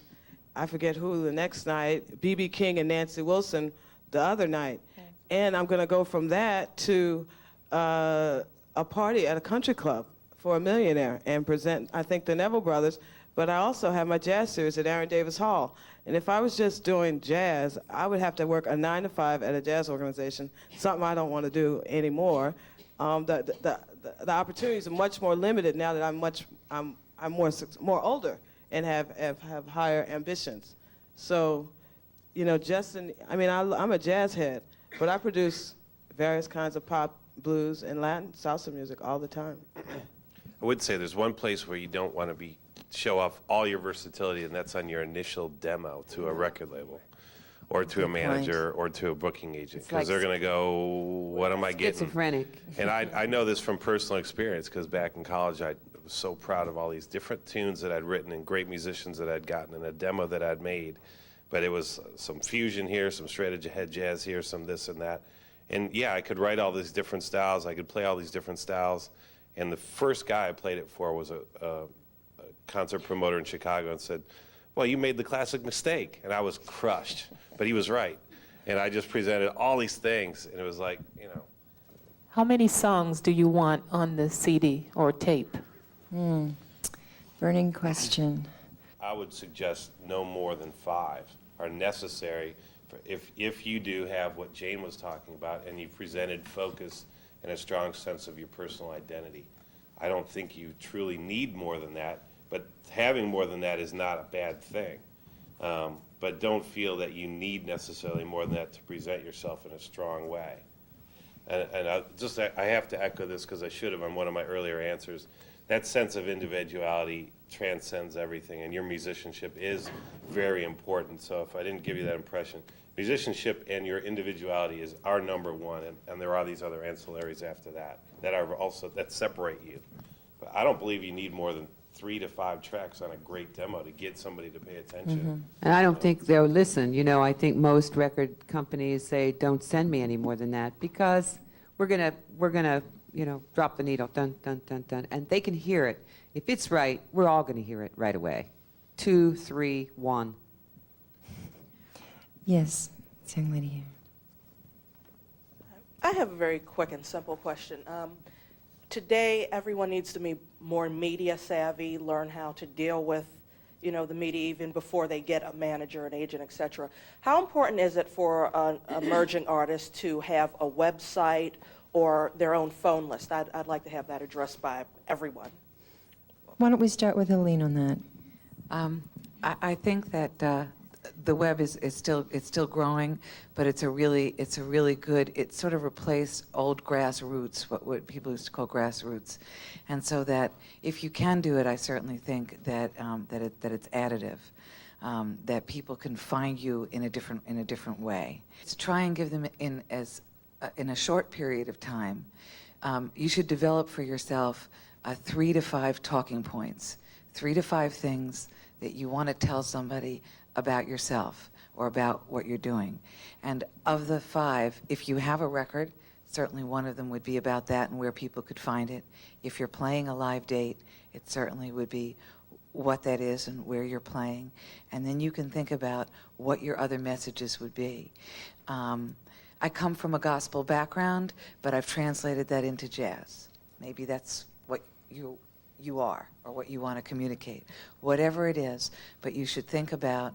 I forget who the next night, B.B. King and Nancy Wilson the other night. Okay. And I'm going to go from that to a party at a country club for a millionaire and present, I think, the Neville Brothers. But I also have my jazz series at Aaron Davis Hall. And if I was just doing jazz, I would have to work a 9 to 5 at a jazz organization, something I don't want to do anymore. The opportunities are much more limited now that I'm more older and have higher ambitions. So, you know, I'm a jazz head, but I produce various kinds of pop, blues, and Latin salsa music all the time. I would say there's one place where you don't want to show off all your versatility, and that's on your initial demo to a record label or to a manager or to a booking agent, because they're going to go, what am I getting? Schizophrenic. And I know this from personal experience, because back in college I was so proud of all these different tunes that I'd written and great musicians that I'd gotten and a demo that I'd made. But it was some fusion here, some straight ahead jazz here, some this and that. And yeah, I could write all these different styles, I could play all these different styles. And the first guy I played it for was a concert promoter in Chicago, and said, well, you made the classic mistake. And I was crushed, but he was right. And I just presented all these things, and it was like, you know. How many songs do you want on the CD or tape? Burning question. I would suggest no more than 5 are necessary if you do have what Jane was talking about, and you've presented focus and a strong sense of your personal identity. I don't think you truly need more than that, but having more than that is not a bad thing. But don't feel that you need necessarily more than that to present yourself in a strong way. And I have to echo this, because I should have on one of my earlier answers. That sense of individuality transcends everything, and your musicianship is very important. So if I didn't give you that impression, musicianship and your individuality is our number one, and there are these other ancillaries after that that separate you. But I don't believe you need more than 3 to 5 tracks on a great demo to get somebody to pay attention. Mm-hmm. And I don't think they'll listen. You know, I think most record companies say, don't send me any more than that, because we're gonna, you know, drop the needle, dun, dun, dun, dun, and they can hear it. If it's right, we're all gonna hear it right away. 2, 3, 1. Yes, this young lady here. I have a very quick and simple question. Today, everyone needs to be more media savvy, learn how to deal with, you know, the media even before they get a manager, an agent, et cetera. How important is it for an emerging artist to have a website or their own phone list? I'd like to have that addressed by everyone. Why don't we start with Helene on that? I think that the web is still growing, but it's a really good. It sort of replaced old grassroots, what people used to call grassroots, and so that if you can do it, I certainly think that that it's additive, that people can find you in a different way. Let's try and give them in a short period of time. You should develop for yourself 3 to 5 talking points, 3 to 5 things that you want to tell somebody about yourself or about what you're doing. And of the 5, if you have a record, certainly one of them would be about that and where people could find it. If you're playing a live date, it certainly would be what that is and where you're playing, and then you can think about what your other messages would be. I come from a gospel background, but I've translated that into jazz. Maybe that's what you are, or what you want to communicate. Whatever it is, but you should think about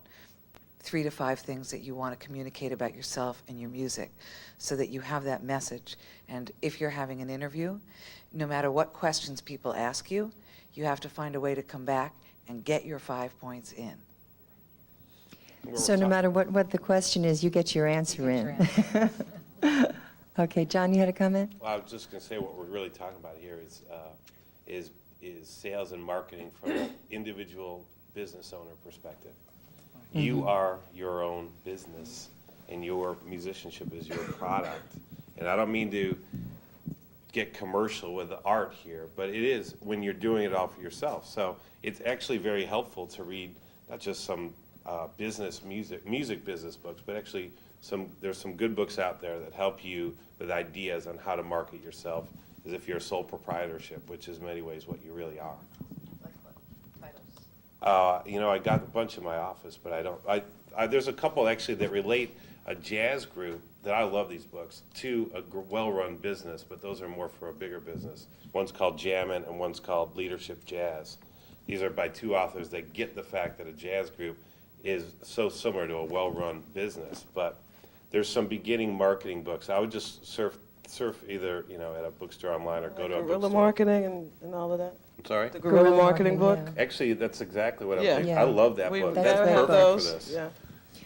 3 to 5 things that you want to communicate about yourself and your music, so that you have that message. And if you're having an interview, no matter what questions people ask you, you have to find a way to come back and get your 5 points in. So no matter what the question is, you get your answer in. Okay, John, you had a comment? Well, I was just going to say what we're really talking about here is sales and marketing from an individual business owner perspective. You are your own business, and your musicianship is your product. And I don't mean to get commercial with the art here, but it is when you're doing it all for yourself. So it's actually very helpful to read not just some music business books, but actually there's some good books out there that help you with ideas on how to market yourself as if you're a sole proprietorship, which is in many ways what you really are. I got a bunch in my office, but I don't. There's a couple actually that relate a jazz group that I love these books to a well-run business, but those are more for a bigger business. One's called Jammin' and one's called Leadership Jazz. These are by 2 authors that get the fact that a jazz group is so similar to a well-run business. But there's some beginning marketing books. I would just surf either at a bookstore online or go to a Guerrilla bookstore. marketing and all of that. I'm sorry. The guerrilla marketing book. yeah. Actually, that's exactly what I'm Yeah. thinking. Yeah. I love that We book. That's That's very perfect good. for those. this. Yeah.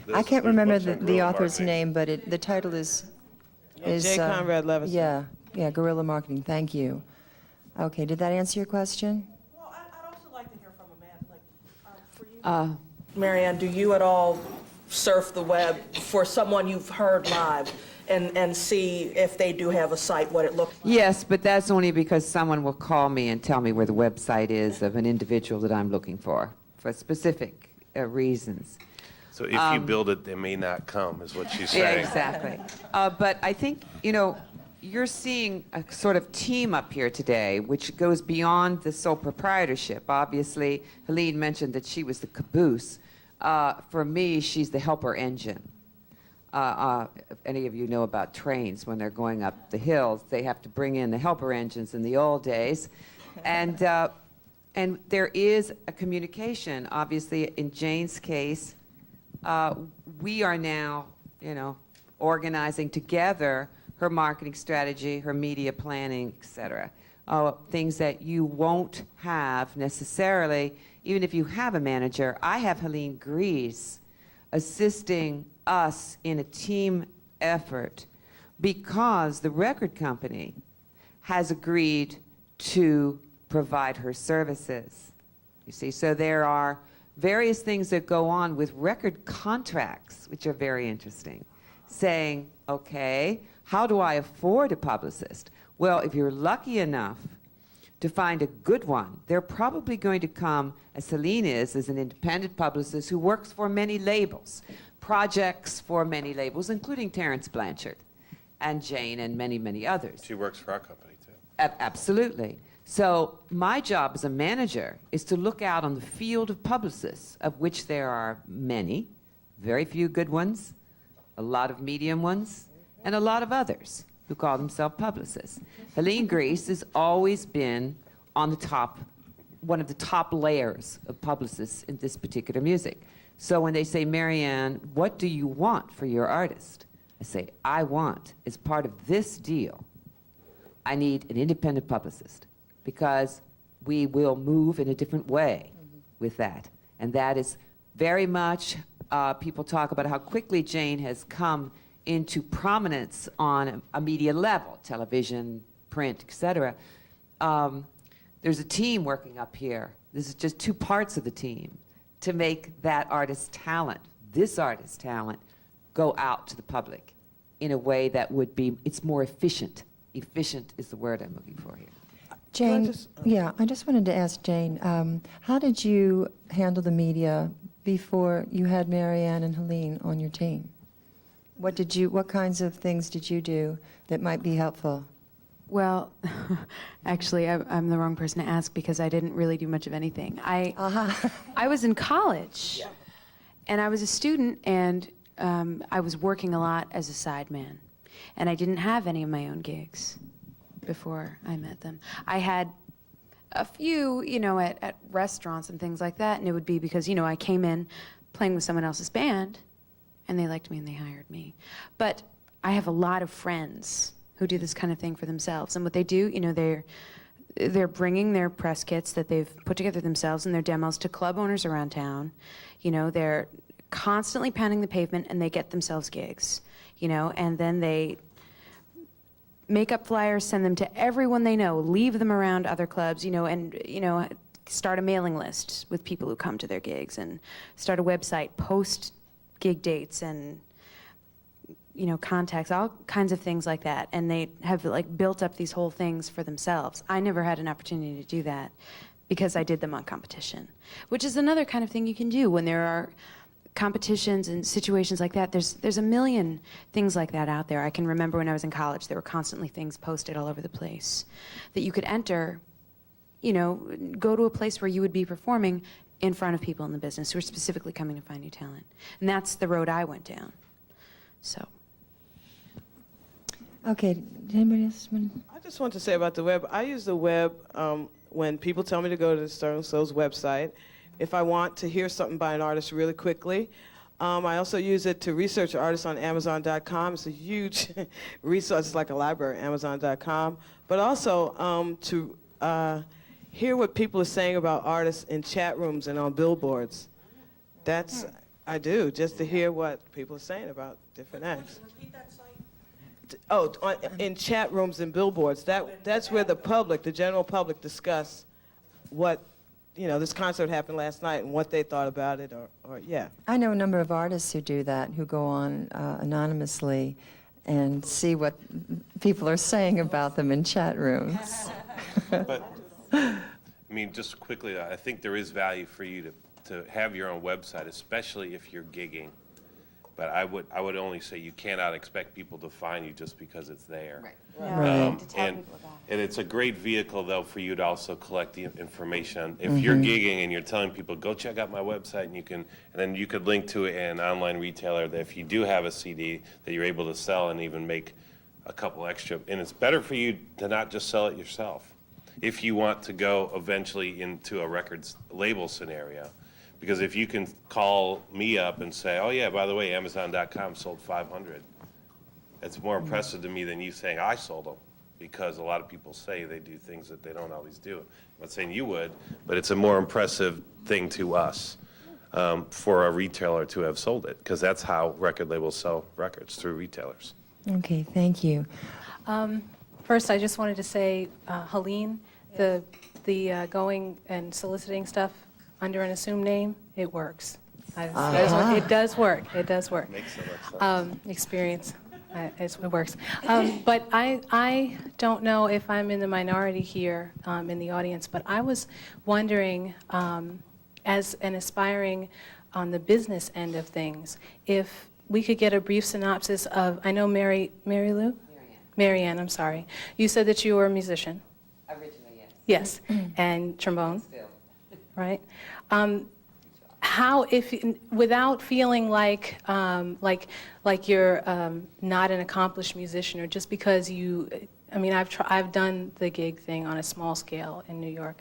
I can't There's remember books on the guerrilla author's marketing. name, but the title is J. Conrad Levison. Yeah, guerrilla marketing. Thank you. Okay, did that answer your question? Well, I'd also like to hear from a man, for you. Marianne, do you at all surf the web for someone you've heard live and see if they do have a site, what it looks like? Yes, but that's only because someone will call me and tell me where the website is of an individual that I'm looking for specific reasons. So if you build it, they may not come, is what she's Yeah, saying. exactly. But I think, you're seeing a sort of team up here today, which goes beyond the sole proprietorship. Obviously, Helene mentioned that she was the caboose. For me, she's the helper engine. If any of you know about trains, when they're going up the hills, they have to bring in the helper engines in the old days. And there is a communication. Obviously, in Jane's case, we are now, organizing together her marketing strategy, her media planning, et cetera. Things that you won't have necessarily, even if you have a manager. I have Helene Grease assisting us in a team effort because the record company has agreed to provide her services. You see, so there are various things that go on with record contracts, which are very interesting, saying, okay, how do I afford a publicist? Well, if you're lucky enough to find a good one, they're probably going to come, as Celine is, as an independent publicist who works for many labels, projects for many labels, including Terence Blanchard and Jane and many, many others. She works for our company, too. Absolutely. So my job as a manager is to look out on the field of publicists, of which there are many, very few good ones, a lot of medium ones, and a lot of others who call themselves publicists. Helene Grease has always been on the top, one of the top layers of publicists in this particular music. So when they say, Marianne, what do you want for your artist? I say, I want, as part of this deal, I need an independent publicist, because we will move in a different way with that. And that is very much, people talk about how quickly Jane has come into prominence on a media level, television, print, et cetera. There's a team working up here. This is just 2 parts of the team to make that artist's talent, this artist's talent, go out to the public in a way that would be, it's more efficient. Efficient is the word I'm looking for here. Jane, I just wanted to ask Jane, how did you handle the media before you had Marianne and Helene on your team? What kinds of things did you do that might be helpful? Well, actually, I'm the wrong person to ask because I didn't really do much of anything. I was in college, and I was a student, and I was working a lot as a sideman, and I didn't have any of my own gigs before I met them. I had a few, at restaurants and things like that, and it would be because, I came in playing with someone else's band, and they liked me and they hired me. But I have a lot of friends who do this kind of thing for themselves, and what they do, they're bringing their press kits that they've put together themselves and their demos to club owners around town. They're constantly pounding the pavement, and they get themselves gigs, and then they make up flyers, send them to everyone they know, leave them around other clubs, and start a mailing list with people who come to their gigs, and start a website, post gig dates, and contacts, all kinds of things like that. And they have built up these whole things for themselves. I never had an opportunity to do that because I did them on competition, which is another kind of thing you can do when there are competitions and situations like that. There's a million things like that out there. I can remember when I was in college, there were constantly things posted all over the place that you could enter, go to a place where you would be performing in front of people in the business who are specifically coming to find new talent. And that's the road I went down. So. Okay, did anybody else want to? I just want to say about the web, I use the web when people tell me to go to the Sterling Soul's website. If I want to hear something by an artist really quickly. I also use it to research artists on Amazon.com. It's a huge resource. It's like a library, Amazon.com. But also to hear what people are saying about artists in chat rooms and on billboards. That's, I do, just to hear what people are saying about different acts. Oh, in chat rooms and billboards. That's where the general public discuss what, this concert happened last night and what they thought about it, or yeah. I know a number of artists who do that, who go on anonymously and see what people are saying about them in chat rooms. But, just quickly, I think there is value for you to have your own website, especially if you're gigging. But I would only say you cannot expect people to find you just because it's there. Right. And it's a great vehicle, though, for you to also collect the information. If you're gigging and you're telling people, go check out my website, and then you could link to an online retailer that if you do have a CD that you're able to sell and even make a couple extra. And it's better for you to not just sell it yourself if you want to go eventually into a records label scenario. Because if you can call me up and say, oh yeah, by the way, Amazon.com sold 500, it's more impressive to me than you saying I sold them. Because a lot of people say they do things that they don't always do. I'm not saying you would, but it's a more impressive thing to us for a retailer to have sold it. Because that's how record labels sell records, through retailers. Okay, thank you. First, I just wanted to say, Helene, the going and soliciting stuff under an assumed name, it works. It does work. It does work. Makes so much sense. Experience, it works. But I don't know if I'm in the minority here in the audience, but I was wondering, as an aspiring on the business end of things, if we could get a brief synopsis of, I know Mary Lou? Marianne, I'm sorry. You said that you were a musician. Originally, yes. Yes, and trombone. Still. Right? How, without feeling like you're not an accomplished musician, or just because I've done the gig thing on a small scale in New York,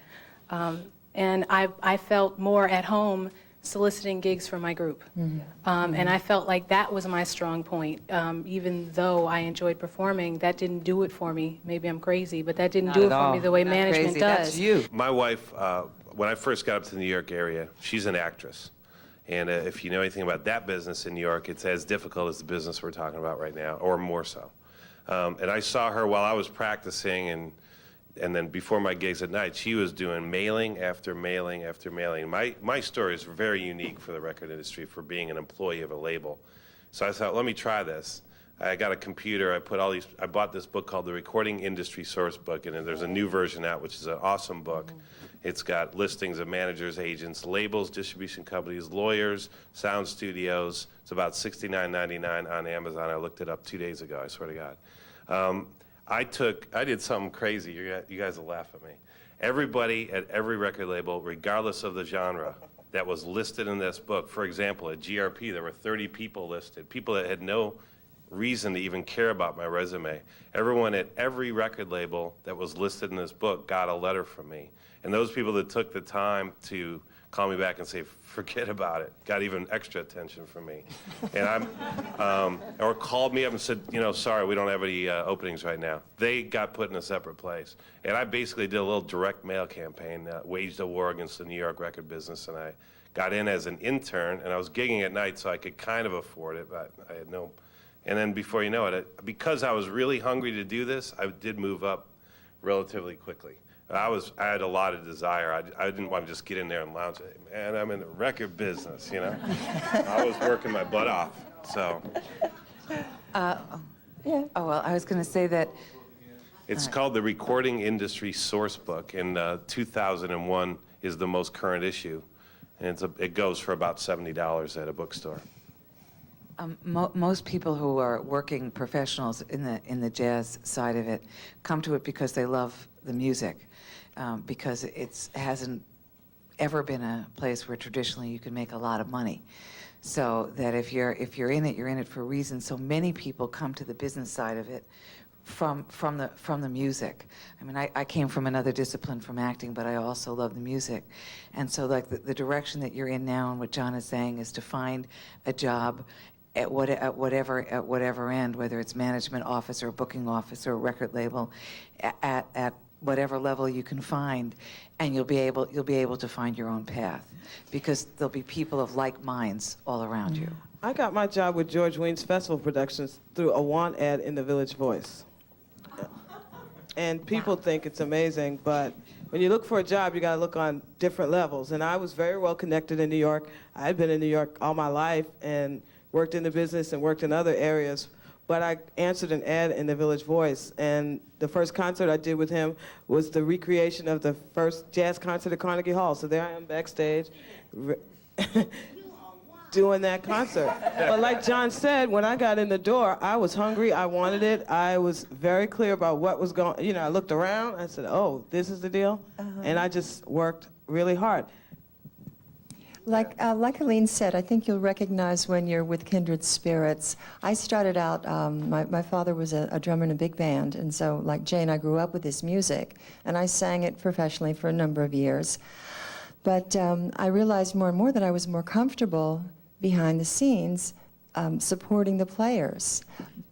and I felt more at home soliciting gigs for my group, and I felt like that was my strong point. Even though I enjoyed performing, that didn't do it for me. Maybe I'm crazy, but that didn't do it for me the way management does. That's you. My wife, when I first got up to the New York area, she's an actress. And if you know anything about that business in New York, it's as difficult as the business we're talking about right now, or more so. And I saw her while I was practicing, and then before my gigs at night, she was doing mailing after mailing after mailing. My story is very unique for the record industry for being an employee of a label. So I thought, let me try this. I got a computer, I bought this book called The Recording Industry Source Book, and there's a new version out, which is an awesome book. It's got listings of managers, agents, labels, distribution companies, lawyers, sound studios. It's about $69.99 on Amazon. I looked it up 2 days ago, I swear to God. I did something crazy. You guys will laugh at me. Everybody at every record label, regardless of the genre, that was listed in this book. For example, at GRP, there were 30 people listed, people that had no reason to even care about my resume. Everyone at every record label that was listed in this book got a letter from me. And those people that took the time to call me back and say, forget about it, got even extra attention from me. And or called me up and said, sorry, we don't have any openings right now. They got put in a separate place. And I basically did a little direct mail campaign, waged a war against the New York record business, and I got in as an intern, and I was gigging at night, so I could kind of afford it, but I had no. And then before you know it, because I was really hungry to do this, I did move up relatively quickly. I had a lot of desire. I didn't want to just get in there and lounge. Man, I'm in the record business, I was working my butt off, so. Oh, well, I was going to say that It's called the Recording Industry Source Book, and 2001 is the most current issue. And it goes for about $70 at a bookstore. Most people who are working professionals in the jazz side of it come to it because they love the music, because it hasn't ever been a place where traditionally you can make a lot of money. So that if you're in it, you're in it for a reason. So many people come to the business side of it from the music. I mean, I came from another discipline, from acting, but I also love the music. And so like the direction that you're in now and what John is saying is to find a job at whatever end, whether it's management office or booking office or record label, at whatever level you can find, and you'll be able to find your own path, because there'll be people of like minds all around you. I got my job with George Weins Festival Productions through a want ad in the Village Voice. And people think it's amazing, but when you look for a job, you got to look on different levels. And I was very well connected in New York. I had been in New York all my life and worked in the business and worked in other areas. But I answered an ad in the Village Voice, and the first concert I did with him was the recreation of the first jazz concert at Carnegie Hall. So there I am backstage doing that concert. But like John said, when I got in the door, I was hungry, I wanted it, I was very clear about what was going, I looked around, I said, oh, this is the deal? And I just worked really hard. Like Helene said, I think you'll recognize when you're with kindred spirits. I started out, my father was a drummer in a big band, and so like Jane, I grew up with this music, and I sang it professionally for a number of years. But I realized more and more that I was more comfortable behind the scenes supporting the players.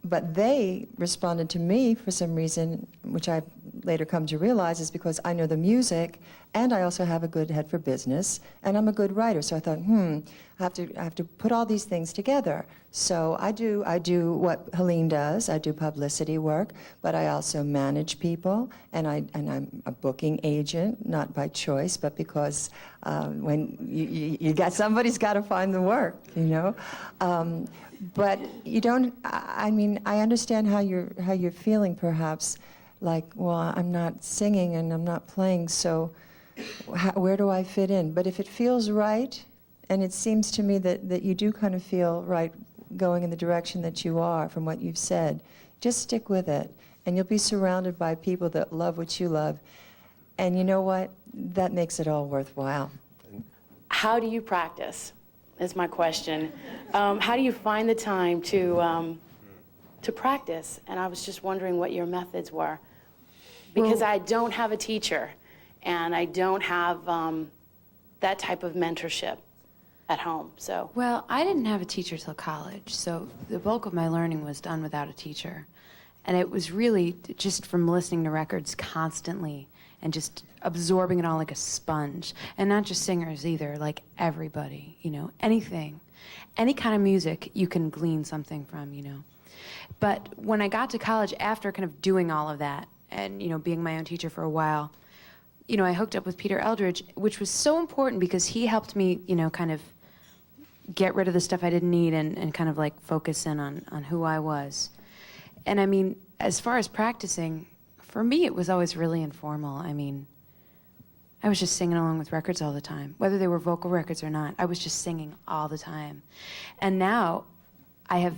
But they responded to me for some reason, which I later come to realize is because I know the music, and I also have a good head for business, and I'm a good writer. So I thought, I have to put all these things together. So I do what Helene does. I do publicity work, but I also manage people, and I'm a booking agent, not by choice, but because when you got somebody's got to find the work, But you don't. I mean, I understand how you're feeling, perhaps, like, well, I'm not singing and I'm not playing, so where do I fit in? But if it feels right, and it seems to me that you do kind of feel right going in the direction that you are from what you've said, just stick with it, and you'll be surrounded by people that love what you love, and you know what? That makes it all worthwhile. How do you practice, is my question. How do you find the time to practice? And I was just wondering what your methods were. Because I don't have a teacher, and I don't have that type of mentorship at home, so. Well, I didn't have a teacher till college, so the bulk of my learning was done without a teacher. And it was really just from listening to records constantly and just absorbing it all like a sponge. And not just singers either, like everybody, anything. Any kind of music you can glean something from, But when I got to college, after kind of doing all of that and, being my own teacher for a while, I hooked up with Peter Eldridge, which was so important because he helped me, kind of get rid of the stuff I didn't need and kind of like focus in on who I was. And I mean, as far as practicing, for me, it was always really informal. I mean, I was just singing along with records all the time. Whether they were vocal records or not, I was just singing all the time. And now I have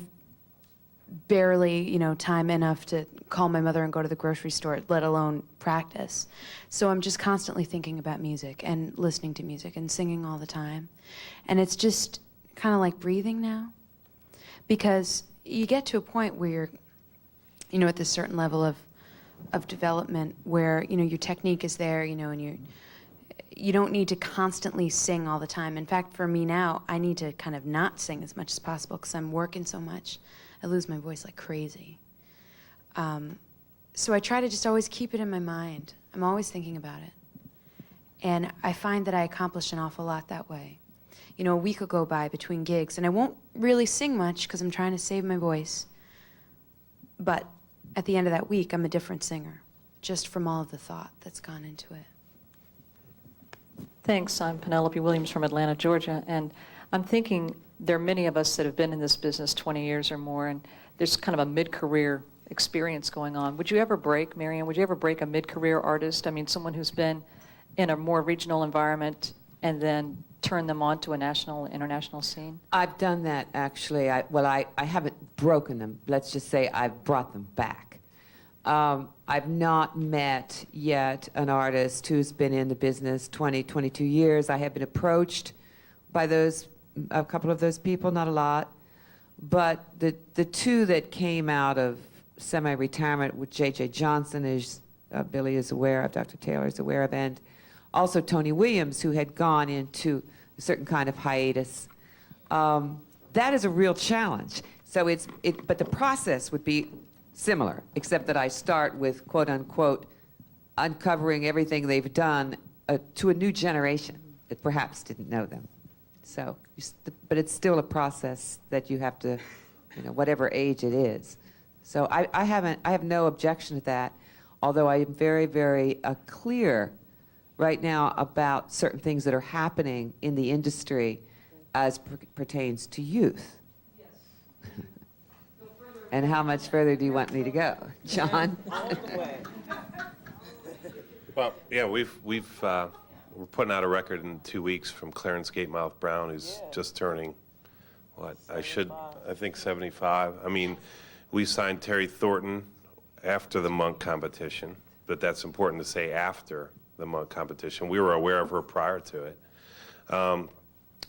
barely, time enough to call my mother and go to the grocery store, let alone practice. So I'm just constantly thinking about music and listening to music and singing all the time. And it's just kind of like breathing now, because you get to a point where you're, at this certain level of development where, your technique is there, and you don't need to constantly sing all the time. In fact, for me now, I need to kind of not sing as much as possible because I'm working so much. I lose my voice like crazy. So I try to just always keep it in my mind. I'm always thinking about it. And I find that I accomplish an awful lot that way. A week will go by between gigs, and I won't really sing much because I'm trying to save my voice. But at the end of that week, I'm a different singer, just from all of the thought that's gone into it. Thanks. I'm Penelope Williams from Atlanta, Georgia, and I'm thinking there are many of us that have been in this business 20 years or more, and there's kind of a mid-career experience going on. Would you ever break, Marianne, would you ever break a mid-career artist? I mean, someone who's been in a more regional environment and then turn them on to a national, international scene? I've done that, actually. I haven't broken them. Let's just say I've brought them back. I've not met yet an artist who's been in the business 20, 22 years. I have been approached by a couple of those people, not a lot. But the two that came out of semi-retirement with J.J. Johnson, as Billy is aware of, Dr. Taylor is aware of, and also Tony Williams, who had gone into a certain kind of hiatus. That is a real challenge. So but the process would be similar, except that I start with, quote unquote, uncovering everything they've done to a new generation that perhaps didn't know them. So, but it's still a process that you have to, whatever age it is. So I have no objection to that, although I am very, very clear right now about certain things that are happening in the industry as pertains to youth. Yes. And how much further do you want me to go, John? Well, yeah, we're putting out a record in 2 weeks from Clarence Gatemouth Brown, who's just turning, I think 75. I mean, we signed Terry Thornton after the Monk competition, but that's important to say after the Monk competition. We were aware of her prior to it.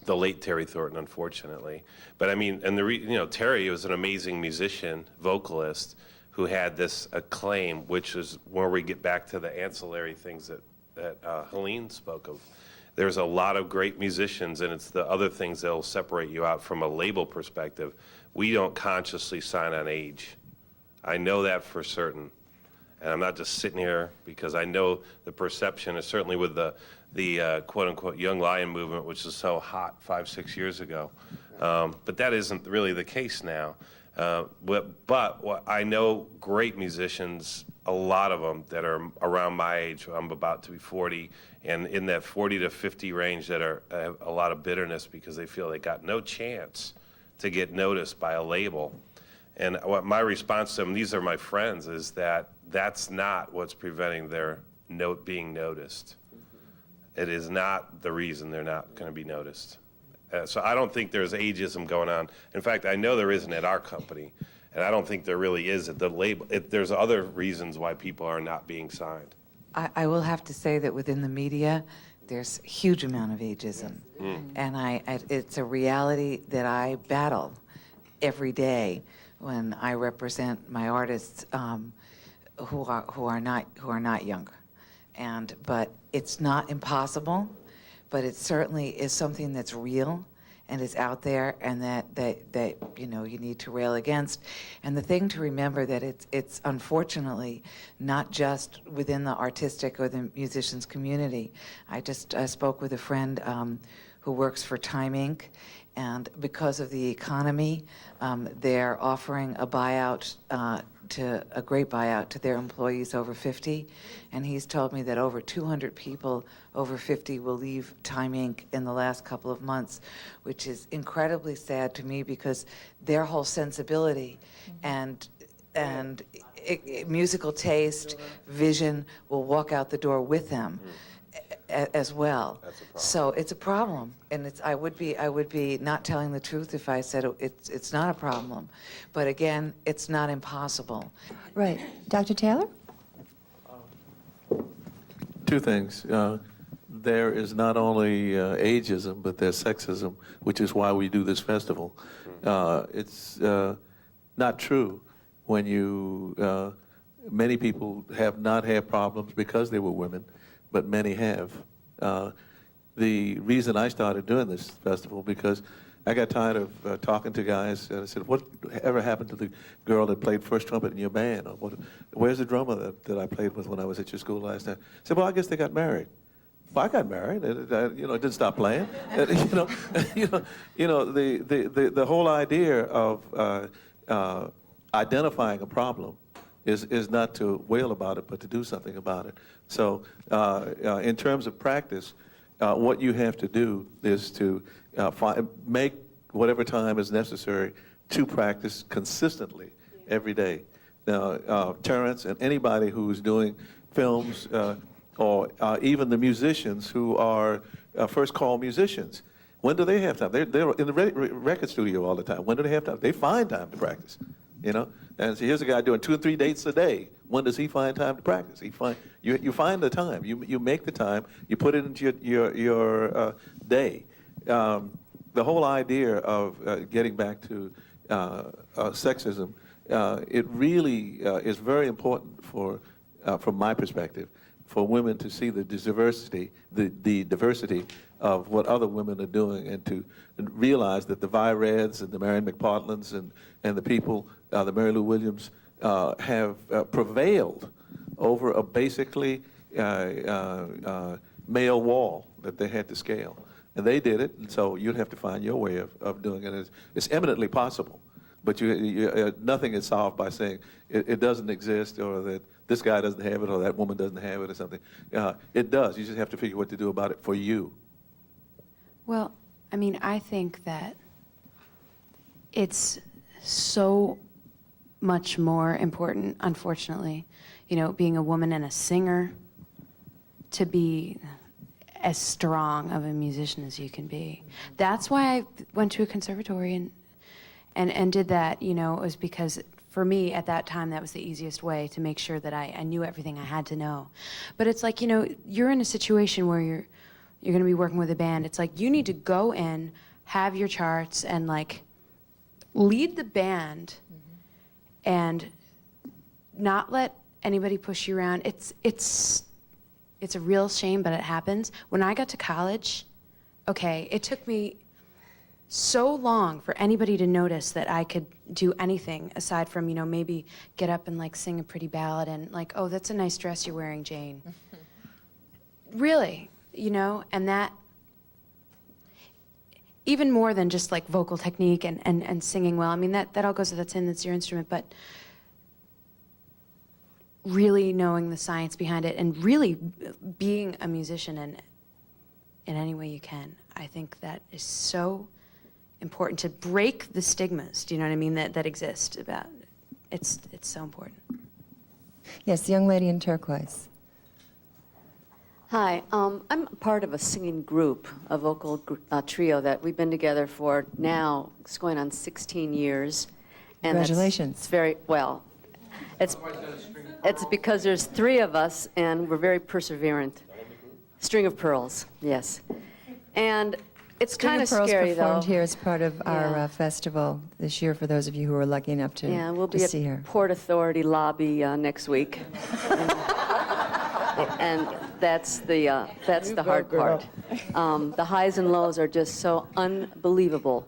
The late Terry Thornton, unfortunately. But I mean, and Terry was an amazing musician, vocalist, who had this acclaim, which is where we get back to the ancillary things that Helene spoke of. There's a lot of great musicians, and it's the other things that'll separate you out from a label perspective. We don't consciously sign on age. I know that for certain. And I'm not just sitting here because I know the perception is certainly with the quote-unquote Young Lion movement, which was so hot 5-6 years ago. But that isn't really the case now. But I know great musicians, a lot of them that are around my age. I'm about to be 40, and in that 40 to 50 range that have a lot of bitterness because they feel they got no chance to get noticed by a label. And what my response to them, these are my friends, is that that's not what's preventing their being noticed. It is not the reason they're not going to be noticed. So I don't think there's ageism going on. In fact, I know there isn't at our company, and I don't think there really is at the label. There's other reasons why people are not being signed. I will have to say that within the media, there's a huge amount of ageism. And it's a reality that I battle every day when I represent my artists who are not younger. But it's not impossible, but it certainly is something that's real and is out there, and that you need to rail against. And the thing to remember that it's unfortunately not just within the artistic or the musicians community. I just spoke with a friend who works for Time Inc., and because of the economy, they're offering a great buyout to their employees over 50. And he's told me that over 200 people over 50 will leave Time Inc. in the last couple of months, which is incredibly sad to me because their whole sensibility and musical taste, vision will walk out the door with them. as well. That's a problem. So it's a problem, and I would be not telling the truth if I said it's not a problem. But again, it's not impossible. Right. Dr. Taylor? Two things. There is not only ageism, but there's sexism, which is why we do this festival. It's not true when many people have not had problems because they were women, but many have. The reason I started doing this festival, because I got tired of talking to guys, and I said, what ever happened to the girl that played first trumpet in your band? Or where's the drummer that I played with when I was at your school last time? I said, well, I guess they got married. Well, I got married. It didn't stop playing. The whole idea of identifying a problem is not to wail about it, but to do something about it. So, in terms of practice, what you have to do is to make whatever time is necessary to practice consistently every day. Now, Terrence and anybody who's doing films, or even the musicians who are first call musicians, when do they have time? They're in the record studio all the time. When do they have time? They find time to practice, And so here's a guy doing 2 or 3 dates a day. When does he find time to practice? You find the time. You make the time. You put it into your day. The whole idea of getting back to sexism, it really is very important from my perspective, for women to see the diversity, the diversity of what other women are doing, and to realize that the Vi Reds and the Marion McPartlins and the people, the Mary Lou Williams, have prevailed over a basically male wall that they had to scale. And they did it, and so you'd have to find your way of doing it. It's eminently possible, but nothing is solved by saying it doesn't exist, or that this guy doesn't have it, or that woman doesn't have it, or something. It does. You just have to figure what to do about it for you. Well, I mean, I think that it's so much more important, unfortunately, being a woman and a singer, to be as strong of a musician as you can be. That's why I went to a conservatory and did that, it was because for me at that time that was the easiest way to make sure that I knew everything I had to know. But it's like, you're in a situation where you're going to be working with a band. It's like you need to go in, have your charts, and like lead the band, and not let anybody push you around. It's a real shame, but it happens. When I got to college, it took me so long for anybody to notice that I could do anything aside from, maybe get up and like sing a pretty ballad and like, oh, that's a nice dress you're wearing, Jane. Really, and that, even more than just like vocal technique and singing well, I mean, that all goes, that's your instrument, but really knowing the science behind it and really being a musician in any way you can, I think that is so important to break the stigmas, do you know what I mean, that exist about it. It's so important. Yes, the young lady in turquoise. Hi, I'm part of a singing group, a vocal trio that we've been together for now, it's going on 16 years. And Congratulations. It's very, well, it's because there's 3 of us and we're very perseverant. String of Pearls, yes. And it's kind of scary, though. Performed here as part of our festival this year, for those of you who were lucky enough to, yeah, we'll be see at her. Port Authority lobby next week. And that's the hard part. The highs and lows are just so unbelievable.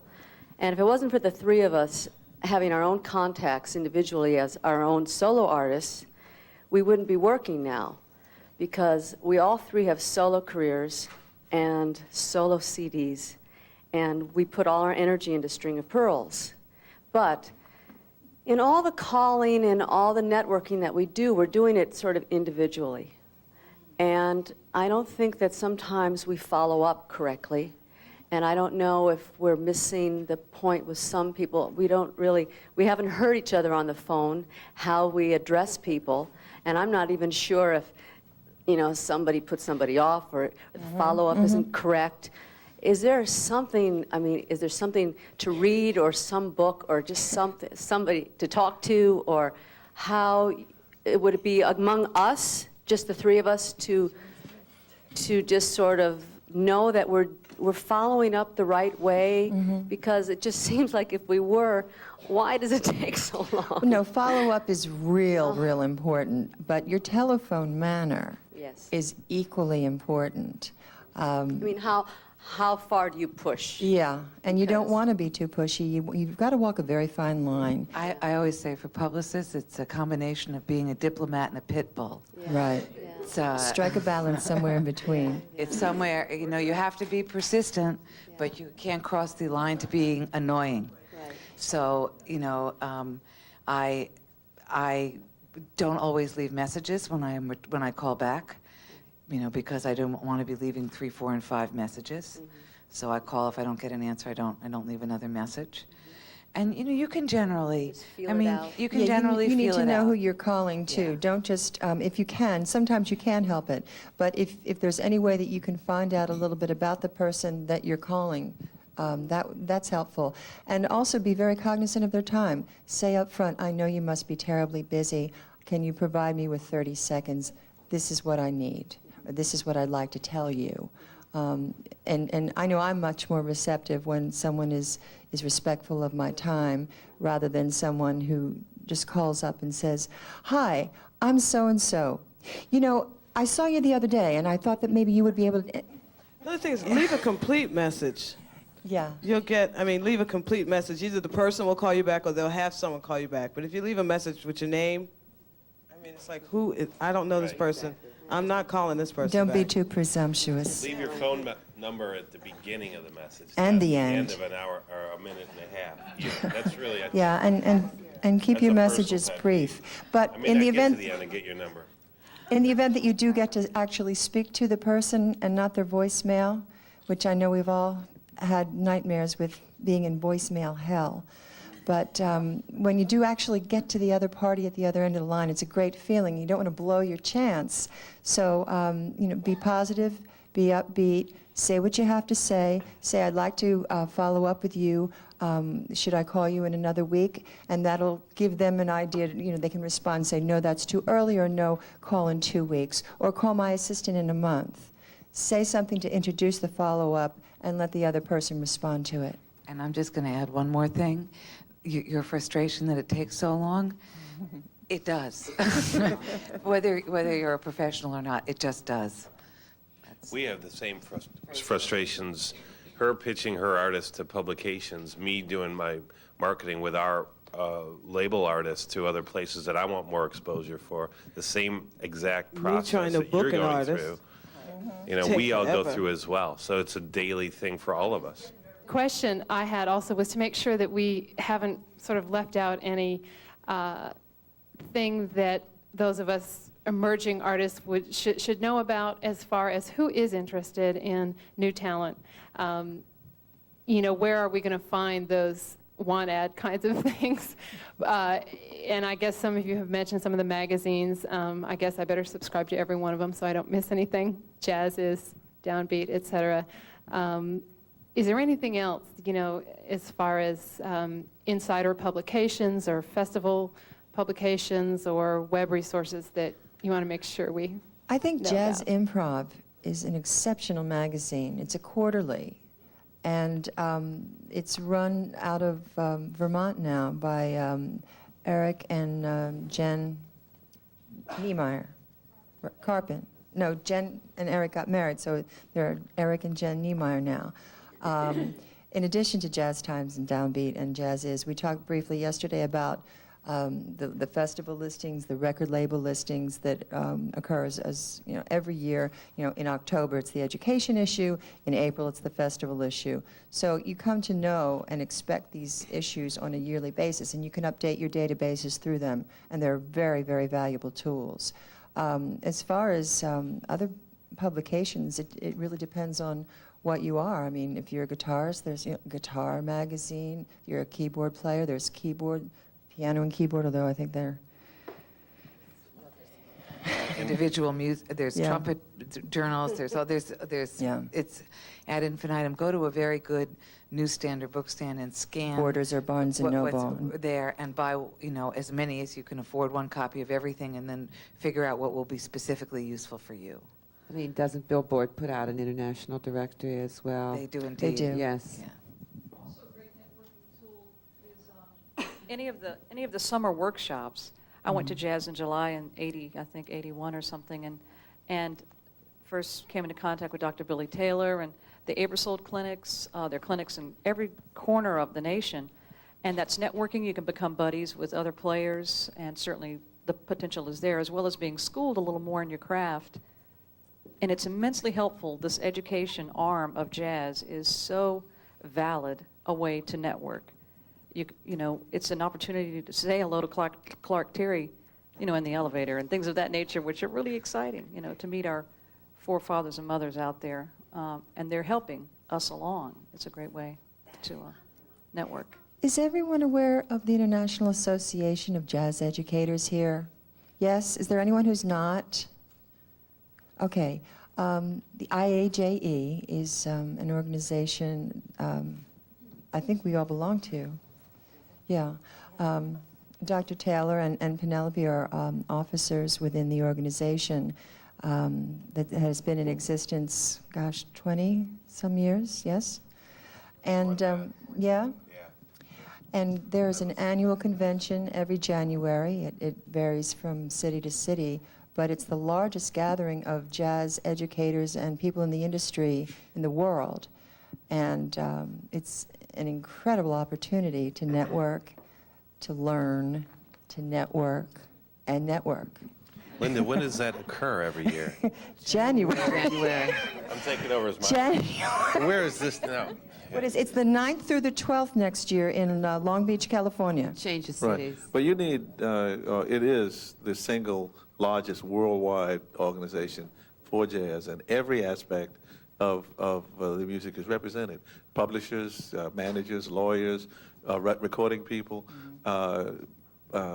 And if it wasn't for the 3 of us having our own contacts individually as our own solo artists, we wouldn't be working now, because we all 3 have solo careers and solo CDs, and we put all our energy into String of Pearls. But in all the calling and all the networking that we do, we're doing it sort of individually. And I don't think that sometimes we follow up correctly. And I don't know if we're missing the point with some people. We haven't heard each other on the phone, how we address people. And I'm not even sure if somebody put somebody off or the follow-up isn't correct. Is there something, is there something to read or some book or just somebody to talk to, or how would it be among us, just the three of us, to just sort of know that we're following up the right way? Because it just seems like if we were, why does it take so long? No, follow-up is real important, but your telephone manner Yes. is equally important. How far do you push? Yeah, and you don't want to be too pushy. You've got to walk a very fine line. I always say for publicists, it's a combination of being a diplomat and a pit bull. Right. It's, Strike a balance somewhere in between. It's somewhere, you have to be persistent, but you can't cross the line to being annoying. Right. So, I don't always leave messages when I call back, because I don't want to be leaving 3, 4, and 5 messages. So I call. If I don't get an answer, I don't leave another message. And you can generally, Just feel it out. you can Yeah, generally you need feel to it know out. who you're calling too. Don't just, if you can, sometimes you can help it, but if there's any way that you can find out a little bit about the person that you're calling, that's helpful. And also be very cognizant of their time. Say up front, I know you must be terribly busy. Can you provide me with 30 seconds? This is what I need, or this is what I'd like to tell you. And I know I'm much more receptive when someone is respectful of my time rather than someone who just calls up and says, hi, I'm so-and-so. I saw you the other day, and I thought that maybe you would be able to... Another thing is leave a complete message. Yeah. You'll get, leave a complete message. Either the person will call you back or they'll have someone call you back. But if you leave a message with your name, it's like, I don't know this person. I'm not calling this person Don't be back. too presumptuous. Leave your phone number at the beginning of the message. And not the at end. the end of an hour or a minute and a half. Yeah, that's really, I think, Yeah, and keep That's your a personal messages pet brief. But I may in not the get event... to the end and get your number. In the event that you do get to actually speak to the person and not their voicemail, which I know we've all had nightmares with being in voicemail hell, but when you do actually get to the other party at the other end of the line, it's a great feeling. You don't want to blow your chance. So, be positive, be upbeat, say what you have to say. Say, I'd like to follow up with you. Should I call you in another week? And that'll give them an idea. They can respond and say, no, that's too early, or no, call in 2 weeks, or call my assistant in a month. Say something to introduce the follow-up and let the other person respond to it. And I'm just going to add one more thing. Your frustration that it takes so long, it does. whether you're a professional or not, it just does. We have the same frustrations. Her pitching her artists to publications, me doing my marketing with our label artists to other places that I want more exposure for. The same exact process trying to that you're book an going artist. through. Take We all go forever. through as well. So it's a daily thing for all of us. Question I had also was to make sure that we haven't sort of left out any thing that those of us emerging artists should know about as far as who is interested in new talent. Where are we going to find those want ad kinds of things? And I guess some of you have mentioned some of the magazines. I guess I better subscribe to every one of them so I don't miss anything. Jazz is, Downbeat, etc. Is there anything else, as far as insider publications or festival publications or web resources that you want to make sure we I think know Jazz about? Improv is an exceptional magazine. It's a quarterly, and it's run out of Vermont now by Eric and Jen Niemeyer. Carpin. No, Jen and Eric got married, so they're Eric and Jen Niemeyer now. In addition to Jazz Times and Downbeat and Jazz Is, we talked briefly yesterday about the festival listings, the record label listings that occurs as every year. In October it's the education issue, in April it's the festival issue. So you come to know and expect these issues on a yearly basis, and you can update your databases through them, and they're very, very valuable tools. As far as other publications, it really depends on what you are. If you're a guitarist, there's Guitar Magazine. If you're a keyboard player, there's Keyboard, Piano and Keyboard, although I think they're... individual music, there's Yeah. trumpet journals, there's Yeah. it's ad infinitum. Go to a very good newsstand or bookstand and scan Borders or Barnes and what's Noble. there and buy, as many as you can afford, one copy of everything, and then figure out what will be specifically useful for you. I mean, doesn't Billboard put out an international directory as well? They do indeed. They do. Yes. Yeah. Any of the summer workshops. I went to Jazz in July in 80, I think 81 or something, and first came into contact with Dr. Billy Taylor and the Aebersold clinics. There are clinics in every corner of the nation, and that's networking. You can become buddies with other players, and certainly the potential is there, as well as being schooled a little more in your craft. And it's immensely helpful. This education arm of jazz is so valid a way to network. You know, it's an opportunity to say hello to Clark Terry, in the elevator and things of that nature, which are really exciting, to meet our forefathers and mothers out there. And they're helping us along. It's a great way to network. Is everyone aware of the International Association of Jazz Educators here? Yes? Is there anyone who's not? Okay. The IAJE is an organization I think we all belong to. Yeah. Dr. Taylor and Penelope are officers within the organization that has been in existence, 20-some years, yes? And, yeah? And there's an annual convention every January. It varies from city to city, but it's the largest gathering of jazz educators and people in the industry in the world. And it's an incredible opportunity to network, to learn, to network, and network. Linda, when does that occur every year? January. I'm taking over as my... January. Where is this now? It's the 9th through the 12th next year in Long Beach, California. Changes Right. cities. But you need, it is the single largest worldwide organization for jazz, and every aspect of the music is represented. Publishers, managers, lawyers, recording people,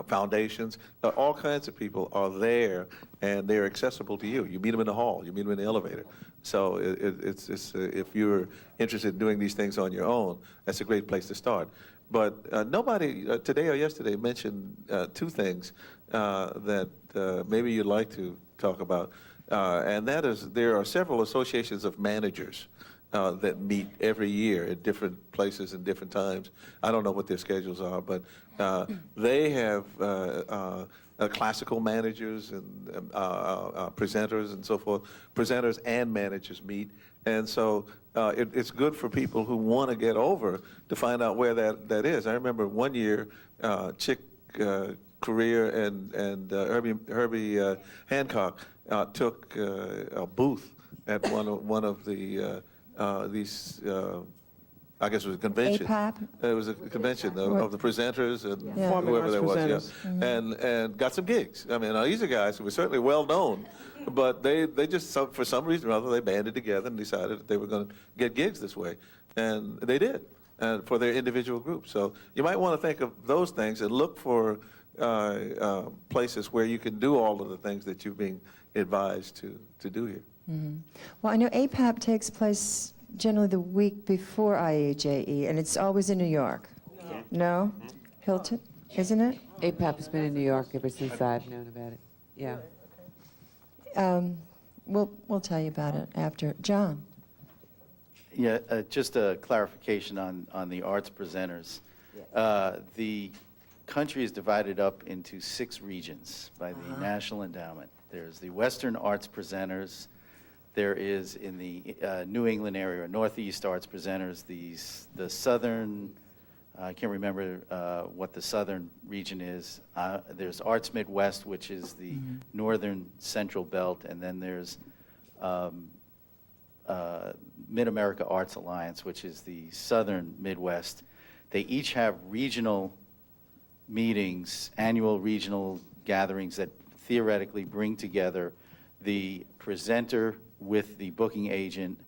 foundations, all kinds of people are there, and they're accessible to you. You meet them in the hall, you meet them in the elevator. So it's if you're interested in doing these things on your own, that's a great place to start. But nobody today or yesterday mentioned two things that maybe you'd like to talk about. And that is, there are several associations of managers that meet every year at different places and different times. I don't know what their schedules are, but they have classical managers and presenters and so forth. Presenters and managers meet. And so it's good for people who want to get over to find out where that is. I remember one year, Chick Corea and Herbie Hancock took a booth at one of the these, I guess it was a convention. APAP? It was a convention of the presenters and Yeah. Performing whoever arts there was, presenters. yeah. And got some gigs. I mean, these are guys who were certainly well known, but they just, for some reason or other, they banded together and decided that they were going to get gigs this way. And they did, and for their individual groups. So you might want to think of those things and look for places where you can do all of the things that you're being advised to do here. Mm-hmm. Well, I know APAP takes place generally the week before IAJE, and it's always in New York. No? Hilton, isn't it? APAP has been in New York ever since I've known about it. Yeah. We'll tell you about it after. John? Yeah, just a clarification on the arts presenters. The country is divided up into 6 regions by the National Endowment. There's the Western Arts Presenters. There is in the New England area, or Northeast Arts Presenters, the Southern, I can't remember what the Southern region is. There's Arts Midwest, which is the Northern Central Belt, and then there's Mid-America Arts Alliance, which is the Southern Midwest. They each have regional meetings, annual regional gatherings that theoretically bring together the presenter with the booking agent,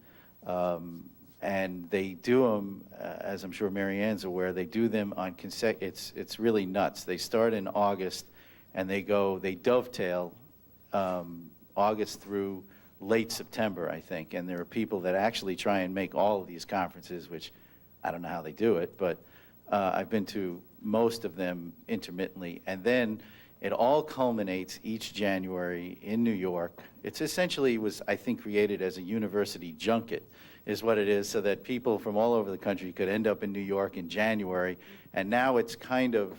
and they do them, as I'm sure Mary Ann's aware, they do them on it's really nuts. They start in August, and they dovetail August through late September, I think. And there are people that actually try and make all of these conferences, which I don't know how they do it, but I've been to most of them intermittently. And then it all culminates each January in New York. It's essentially was, I think, created as a university junket, is what it is, so that people from all over the country could end up in New York in January. And now it's kind of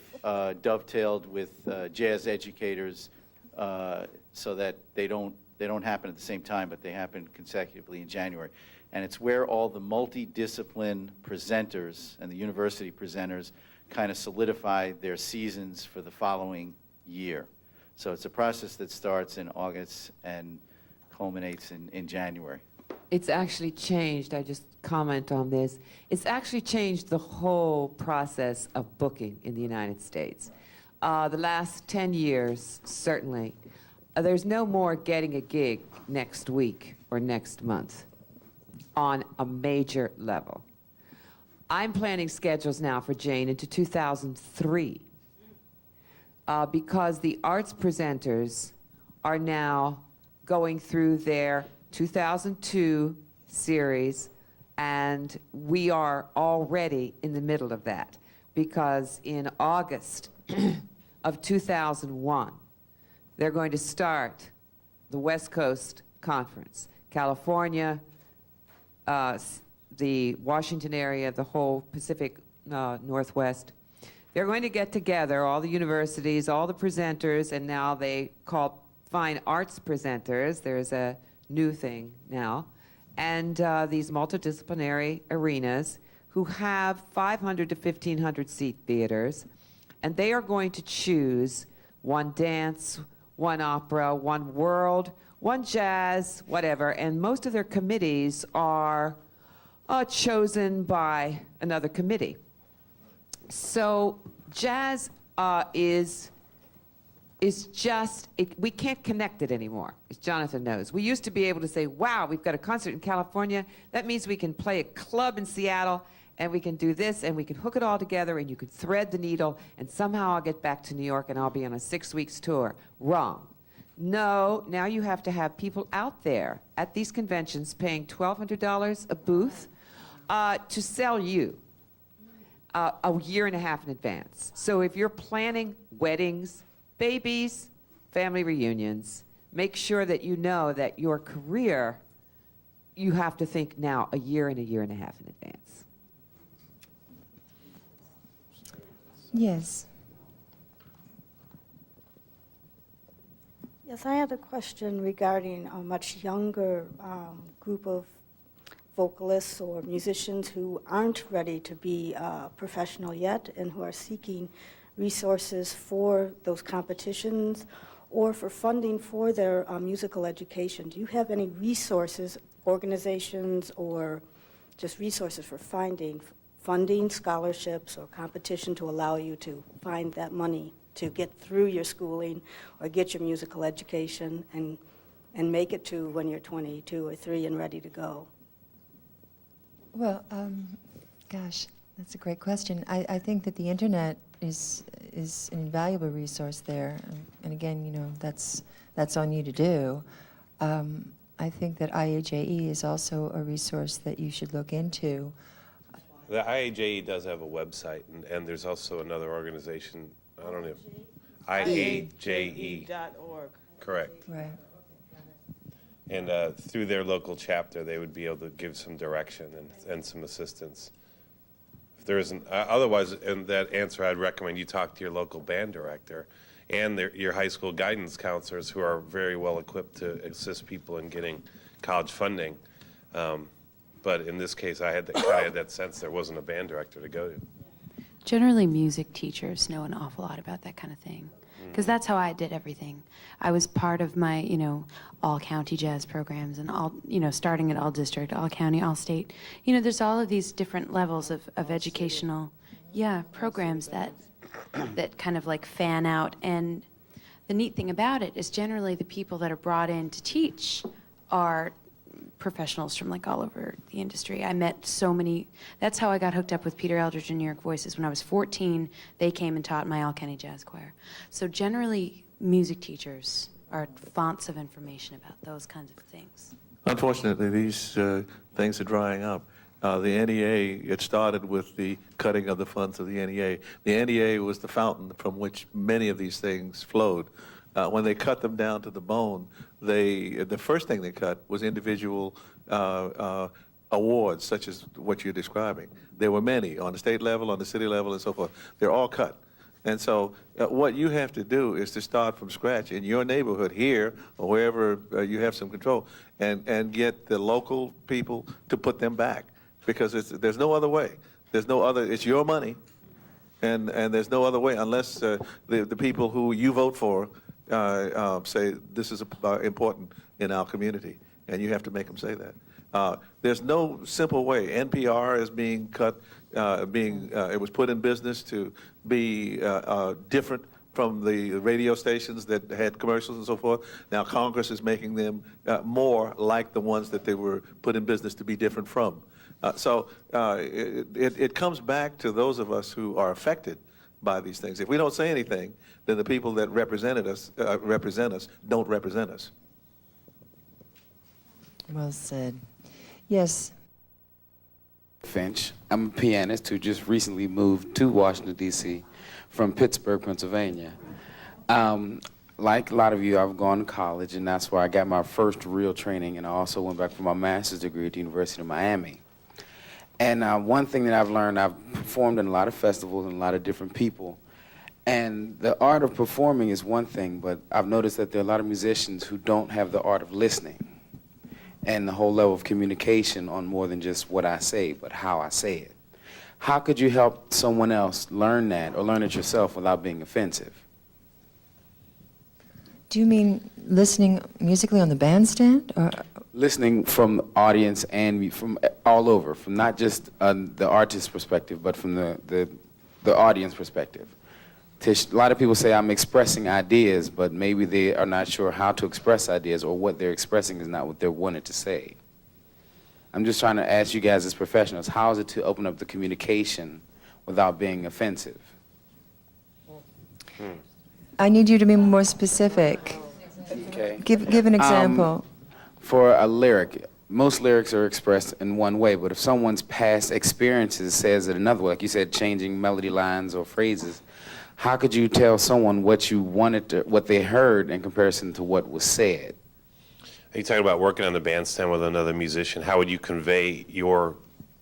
dovetailed with jazz educators, so that they don't happen at the same time, but they happen consecutively in January. And it's where all the multidiscipline presenters and the university presenters kind of solidify their seasons for the following year. So it's a process that starts in August and culminates in January. It's actually changed, I just comment on this, it's actually changed the whole process of booking in the United States. The last 10 years, certainly, there's no more getting a gig next week or next month on a major level. I'm planning schedules now for Jane into 2003 because the arts presenters are now going through their 2002 series, and we are already in the middle of that because in August of 2001, they're going to start the West Coast Conference. California, the Washington area, the whole Pacific Northwest. They're going to get together, all the universities, all the presenters, and now they call fine arts presenters. There's a new thing now. And these multidisciplinary arenas who have 500 to 1,500 seat theaters. And they are going to choose one dance, one opera, one world, one jazz, whatever. And most of their committees are chosen by another committee. So jazz is just, we can't connect it anymore, as Jonathan knows. We used to be able to say, wow, we've got a concert in California. That means we can play a club in Seattle, and we can do this, and we can hook it all together, and you can thread the needle, and somehow I'll get back to New York, and I'll be on a 6-week tour. Wrong. No, now you have to have people out there at these conventions paying $1,200 a booth to sell you a year and a half in advance. So if you're planning weddings, babies, family reunions, make sure that you know that your career, you have to think now a year and a half in advance. Yes. Yes, I had a question regarding a much younger group of vocalists or musicians who aren't ready to be professional yet and who are seeking resources for those competitions or for funding for their musical education. Do you have any resources, organizations, or just resources for finding funding, scholarships, or competition to allow you to find that money to get through your schooling or get your musical education and make it to when you're 22 or 3 and ready to go? Well, gosh, that's a great question. I think that the internet is an invaluable resource there, and again, you know, that's on you to do. I think that IAJE is also a resource that you should look into. The IAJE does have a website, and there's also another organization, I don't know, IAJE.org. Correct. Right. And through their local chapter, they would be able to give some direction and some assistance. If there isn't, otherwise, in that answer, I'd recommend you talk to your local band director and your high school guidance counselors, who are very well equipped to assist people in getting college funding. But in this case, I had that sense there wasn't a band director to go to. Generally, music teachers know an awful lot about that kind of thing, because that's how I did everything. I was part of my, all-county jazz programs and all, starting at all district, all county, all state. There's all of these different levels of educational, programs that kind of like fan out. And the neat thing about it is generally the people that are brought in to teach are professionals from like all over the industry. I met so many. That's how I got hooked up with Peter Eldridge and New York Voices. When I was 14, they came and taught my All County Jazz Choir. So generally, music teachers are fonts of information about those kinds of things? Unfortunately, these things are drying up. The NEA, it started with the cutting of the funds of the NEA. The NEA was the fountain from which many of these things flowed. When they cut them down to the bone, the first thing they cut was individual awards, such as what you're describing. There were many on the state level, on the city level, and so forth. They're all cut. And so what you have to do is to start from scratch in your neighborhood here or wherever you have some control and get the local people to put them back, because there's no other way. There's no other, it's your money, and there's no other way unless the people who you vote for say this is important in our community, and you have to make them say that. There's no simple way. NPR is being cut, it was put in business to be different from the radio stations that had commercials and so forth. Now Congress is making them more like the ones that they were put in business to be different from. So it comes back to those of us who are affected by these things. If we don't say anything, then the people that represent us don't represent us. Well said. Yes. Finch. I'm a pianist who just recently moved to Washington, D.C. from Pittsburgh, Pennsylvania. Like a lot of you, I've gone to college, and that's where I got my first real training, and I also went back for my master's degree at the University of Miami. And one thing that I've learned, I've performed in a lot of festivals and a lot of different people, and the art of performing is one thing, but I've noticed that there are a lot of musicians who don't have the art of listening and the whole level of communication on more than just what I say, but how I say it. How could you help someone else learn that or learn it yourself without being offensive? Do you mean listening musically on the bandstand? Or? Listening from the audience and from all over, from not just the artist's perspective, but from the audience perspective. A lot of people say I'm expressing ideas, but maybe they are not sure how to express ideas, or what they're expressing is not what they're wanting to say. I'm just trying to ask you guys as professionals, how is it to open up the communication without being offensive? I need you to be more specific. Okay. Give an example. For a lyric, most lyrics are expressed in one way, but if someone's past experiences says it another way, like you said, changing melody lines or phrases, how could you tell someone what you wanted to, what they heard in comparison to what was said? Are you talking about working on the bandstand with another musician? How would you convey your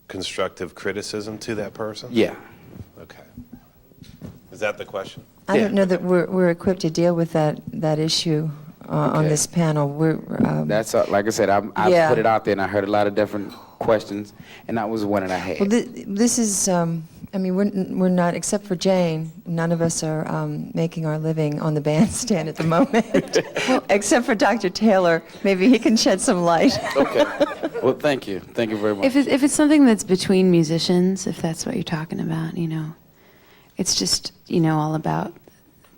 constructive criticism to that person? Yeah. Okay. Is that the question? I don't know that we're equipped to deal with that issue on Okay. this panel. That's like I said, I Yeah. put it out there, and I heard a lot of different questions, and that was one that I had. Well, this is, I mean, we're not, except for Jane, none of us are making our living on the bandstand at the moment, except for Dr. Taylor. Maybe he can shed some light. Okay. Well, thank you. Thank you very much. If it's something that's between musicians, if that's what you're talking about, you know, it's just, you know, all about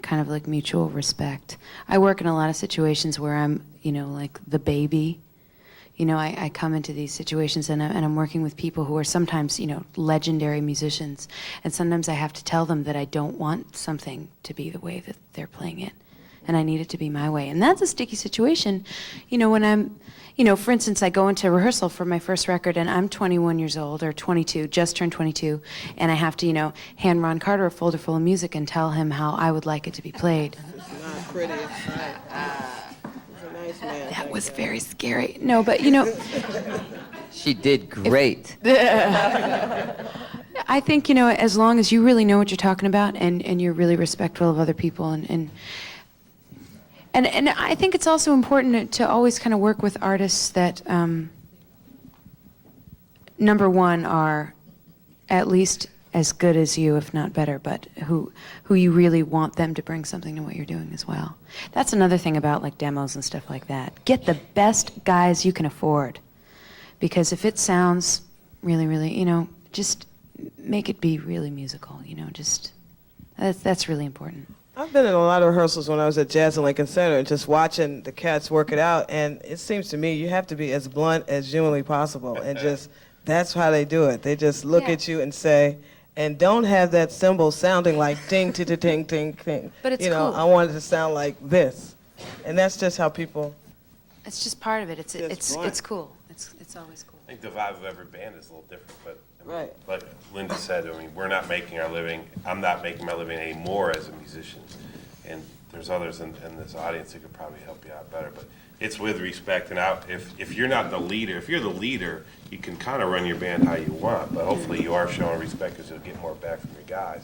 kind of like mutual respect. I work in a lot of situations where I'm, you know, like the baby. You know, I come into these situations and I'm working with people who are sometimes, you know, legendary musicians. And sometimes I have to tell them that I don't want something to be the way that they're playing it. And I need it to be my way. And that's a sticky situation. You know, when I'm, you know, for instance, I go into rehearsal for my first record and I'm 21 years old, or 22, just turned 22, and I have to, you know, hand Ron Carter a folder full of music and tell him how I would like it to be played. Not pretty. He's a nice man. That was very scary. No, but, you know... She did great. I think, you know, as long as you really know what you're talking about and you're really respectful of other people and I think it's also important to always kind of work with artists that, number one, are at least as good as you, if not better, but who you really want them to bring something to what you're doing as well. That's another thing about like demos and stuff like that. Get the best guys you can afford, because if it sounds really, really, you know, just make it be really musical. You know, just that's really important. I've been in a lot of rehearsals when I was at Jazz and Lincoln Center, and just watching the cats work it out, and it seems to me you have to be as blunt as humanly possible, and just, that's how they do it. They just look at you and say, and don't have that cymbal sounding like ding, ting, ting, ting, ting. But it's you know, cool. I want it to sound like this. And that's just how people. It's just part of it. It's right. cool. It's always cool. I think the vibe of every band is a little different, but Right. like Linda said, I mean, we're not making our living, I'm not making my living anymore as a musician. And there's others in this audience who could probably help you out better, but it's with respect. And if you're not the leader, if you're the leader, you can kind of run your band how you want, but hopefully you are showing respect because you'll get more back from your guys.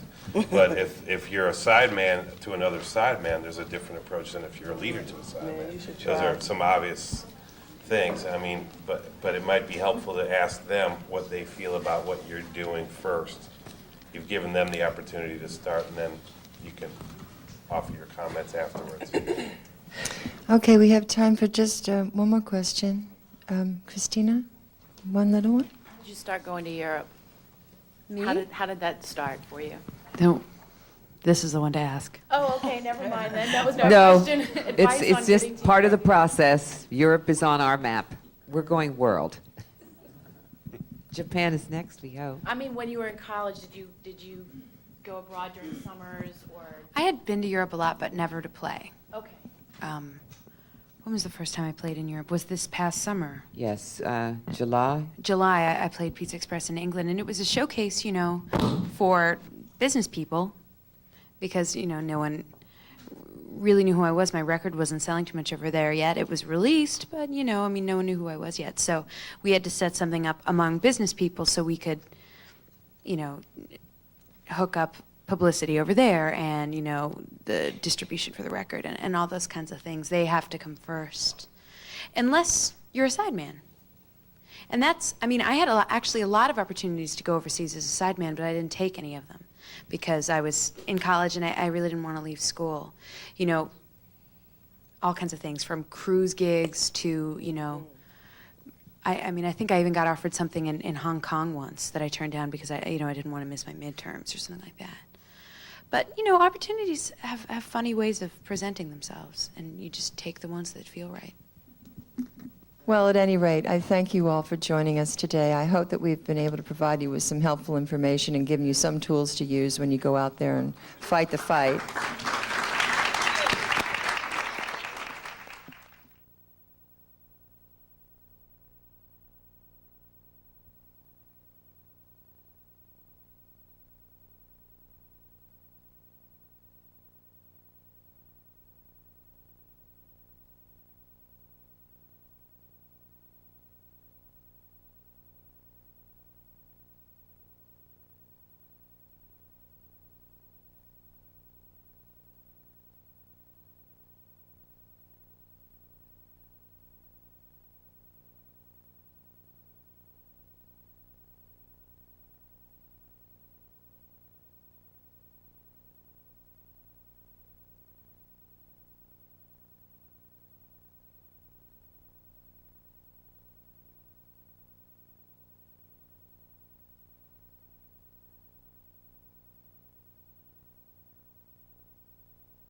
But if you're a sideman to another sideman, there's a different approach than if you're a leader to a sideman. Those are some obvious things. I mean, but it might be helpful to ask them what they feel about what you're doing first. You've given them the opportunity to start, and then you can offer your comments afterwards. Okay, we have time for just one more question. Christina, one little one? Did you start going to Europe? Me? How did that start for you? No, this is the one to ask. Oh, okay, never mind then. That was no No, question. it's Advice on just getting to part of the Europe. process. Europe is on our map. We're going world. Japan is next, we hope. I mean, when you were in college, did you go abroad during summers or? I had been to Europe a lot, but never to play. Okay. When was the first time I played in Europe? Was this past summer? Yes, July. July, I played Pizza Express in England, and it was a showcase, for business people, because, no one really knew who I was. My record wasn't selling too much over there yet. It was released, but, no one knew who I was yet. So we had to set something up among business people so we could, hook up publicity over there and, the distribution for the record and all those kinds of things. They have to come first, unless you're a sideman. And that's, I had actually a lot of opportunities to go overseas as a sideman, but I didn't take any of them because I was in college and I really didn't want to leave school. All kinds of things, from cruise gigs to, I think I even got offered something in Hong Kong once that I turned down because I didn't want to miss my midterms or something like that. But, opportunities have funny ways of presenting themselves, and you just take the ones that feel right. Well, at any rate, I thank you all for joining us today. I hope that we've been able to provide you with some helpful information and given you some tools to use when you go out there and fight the fight.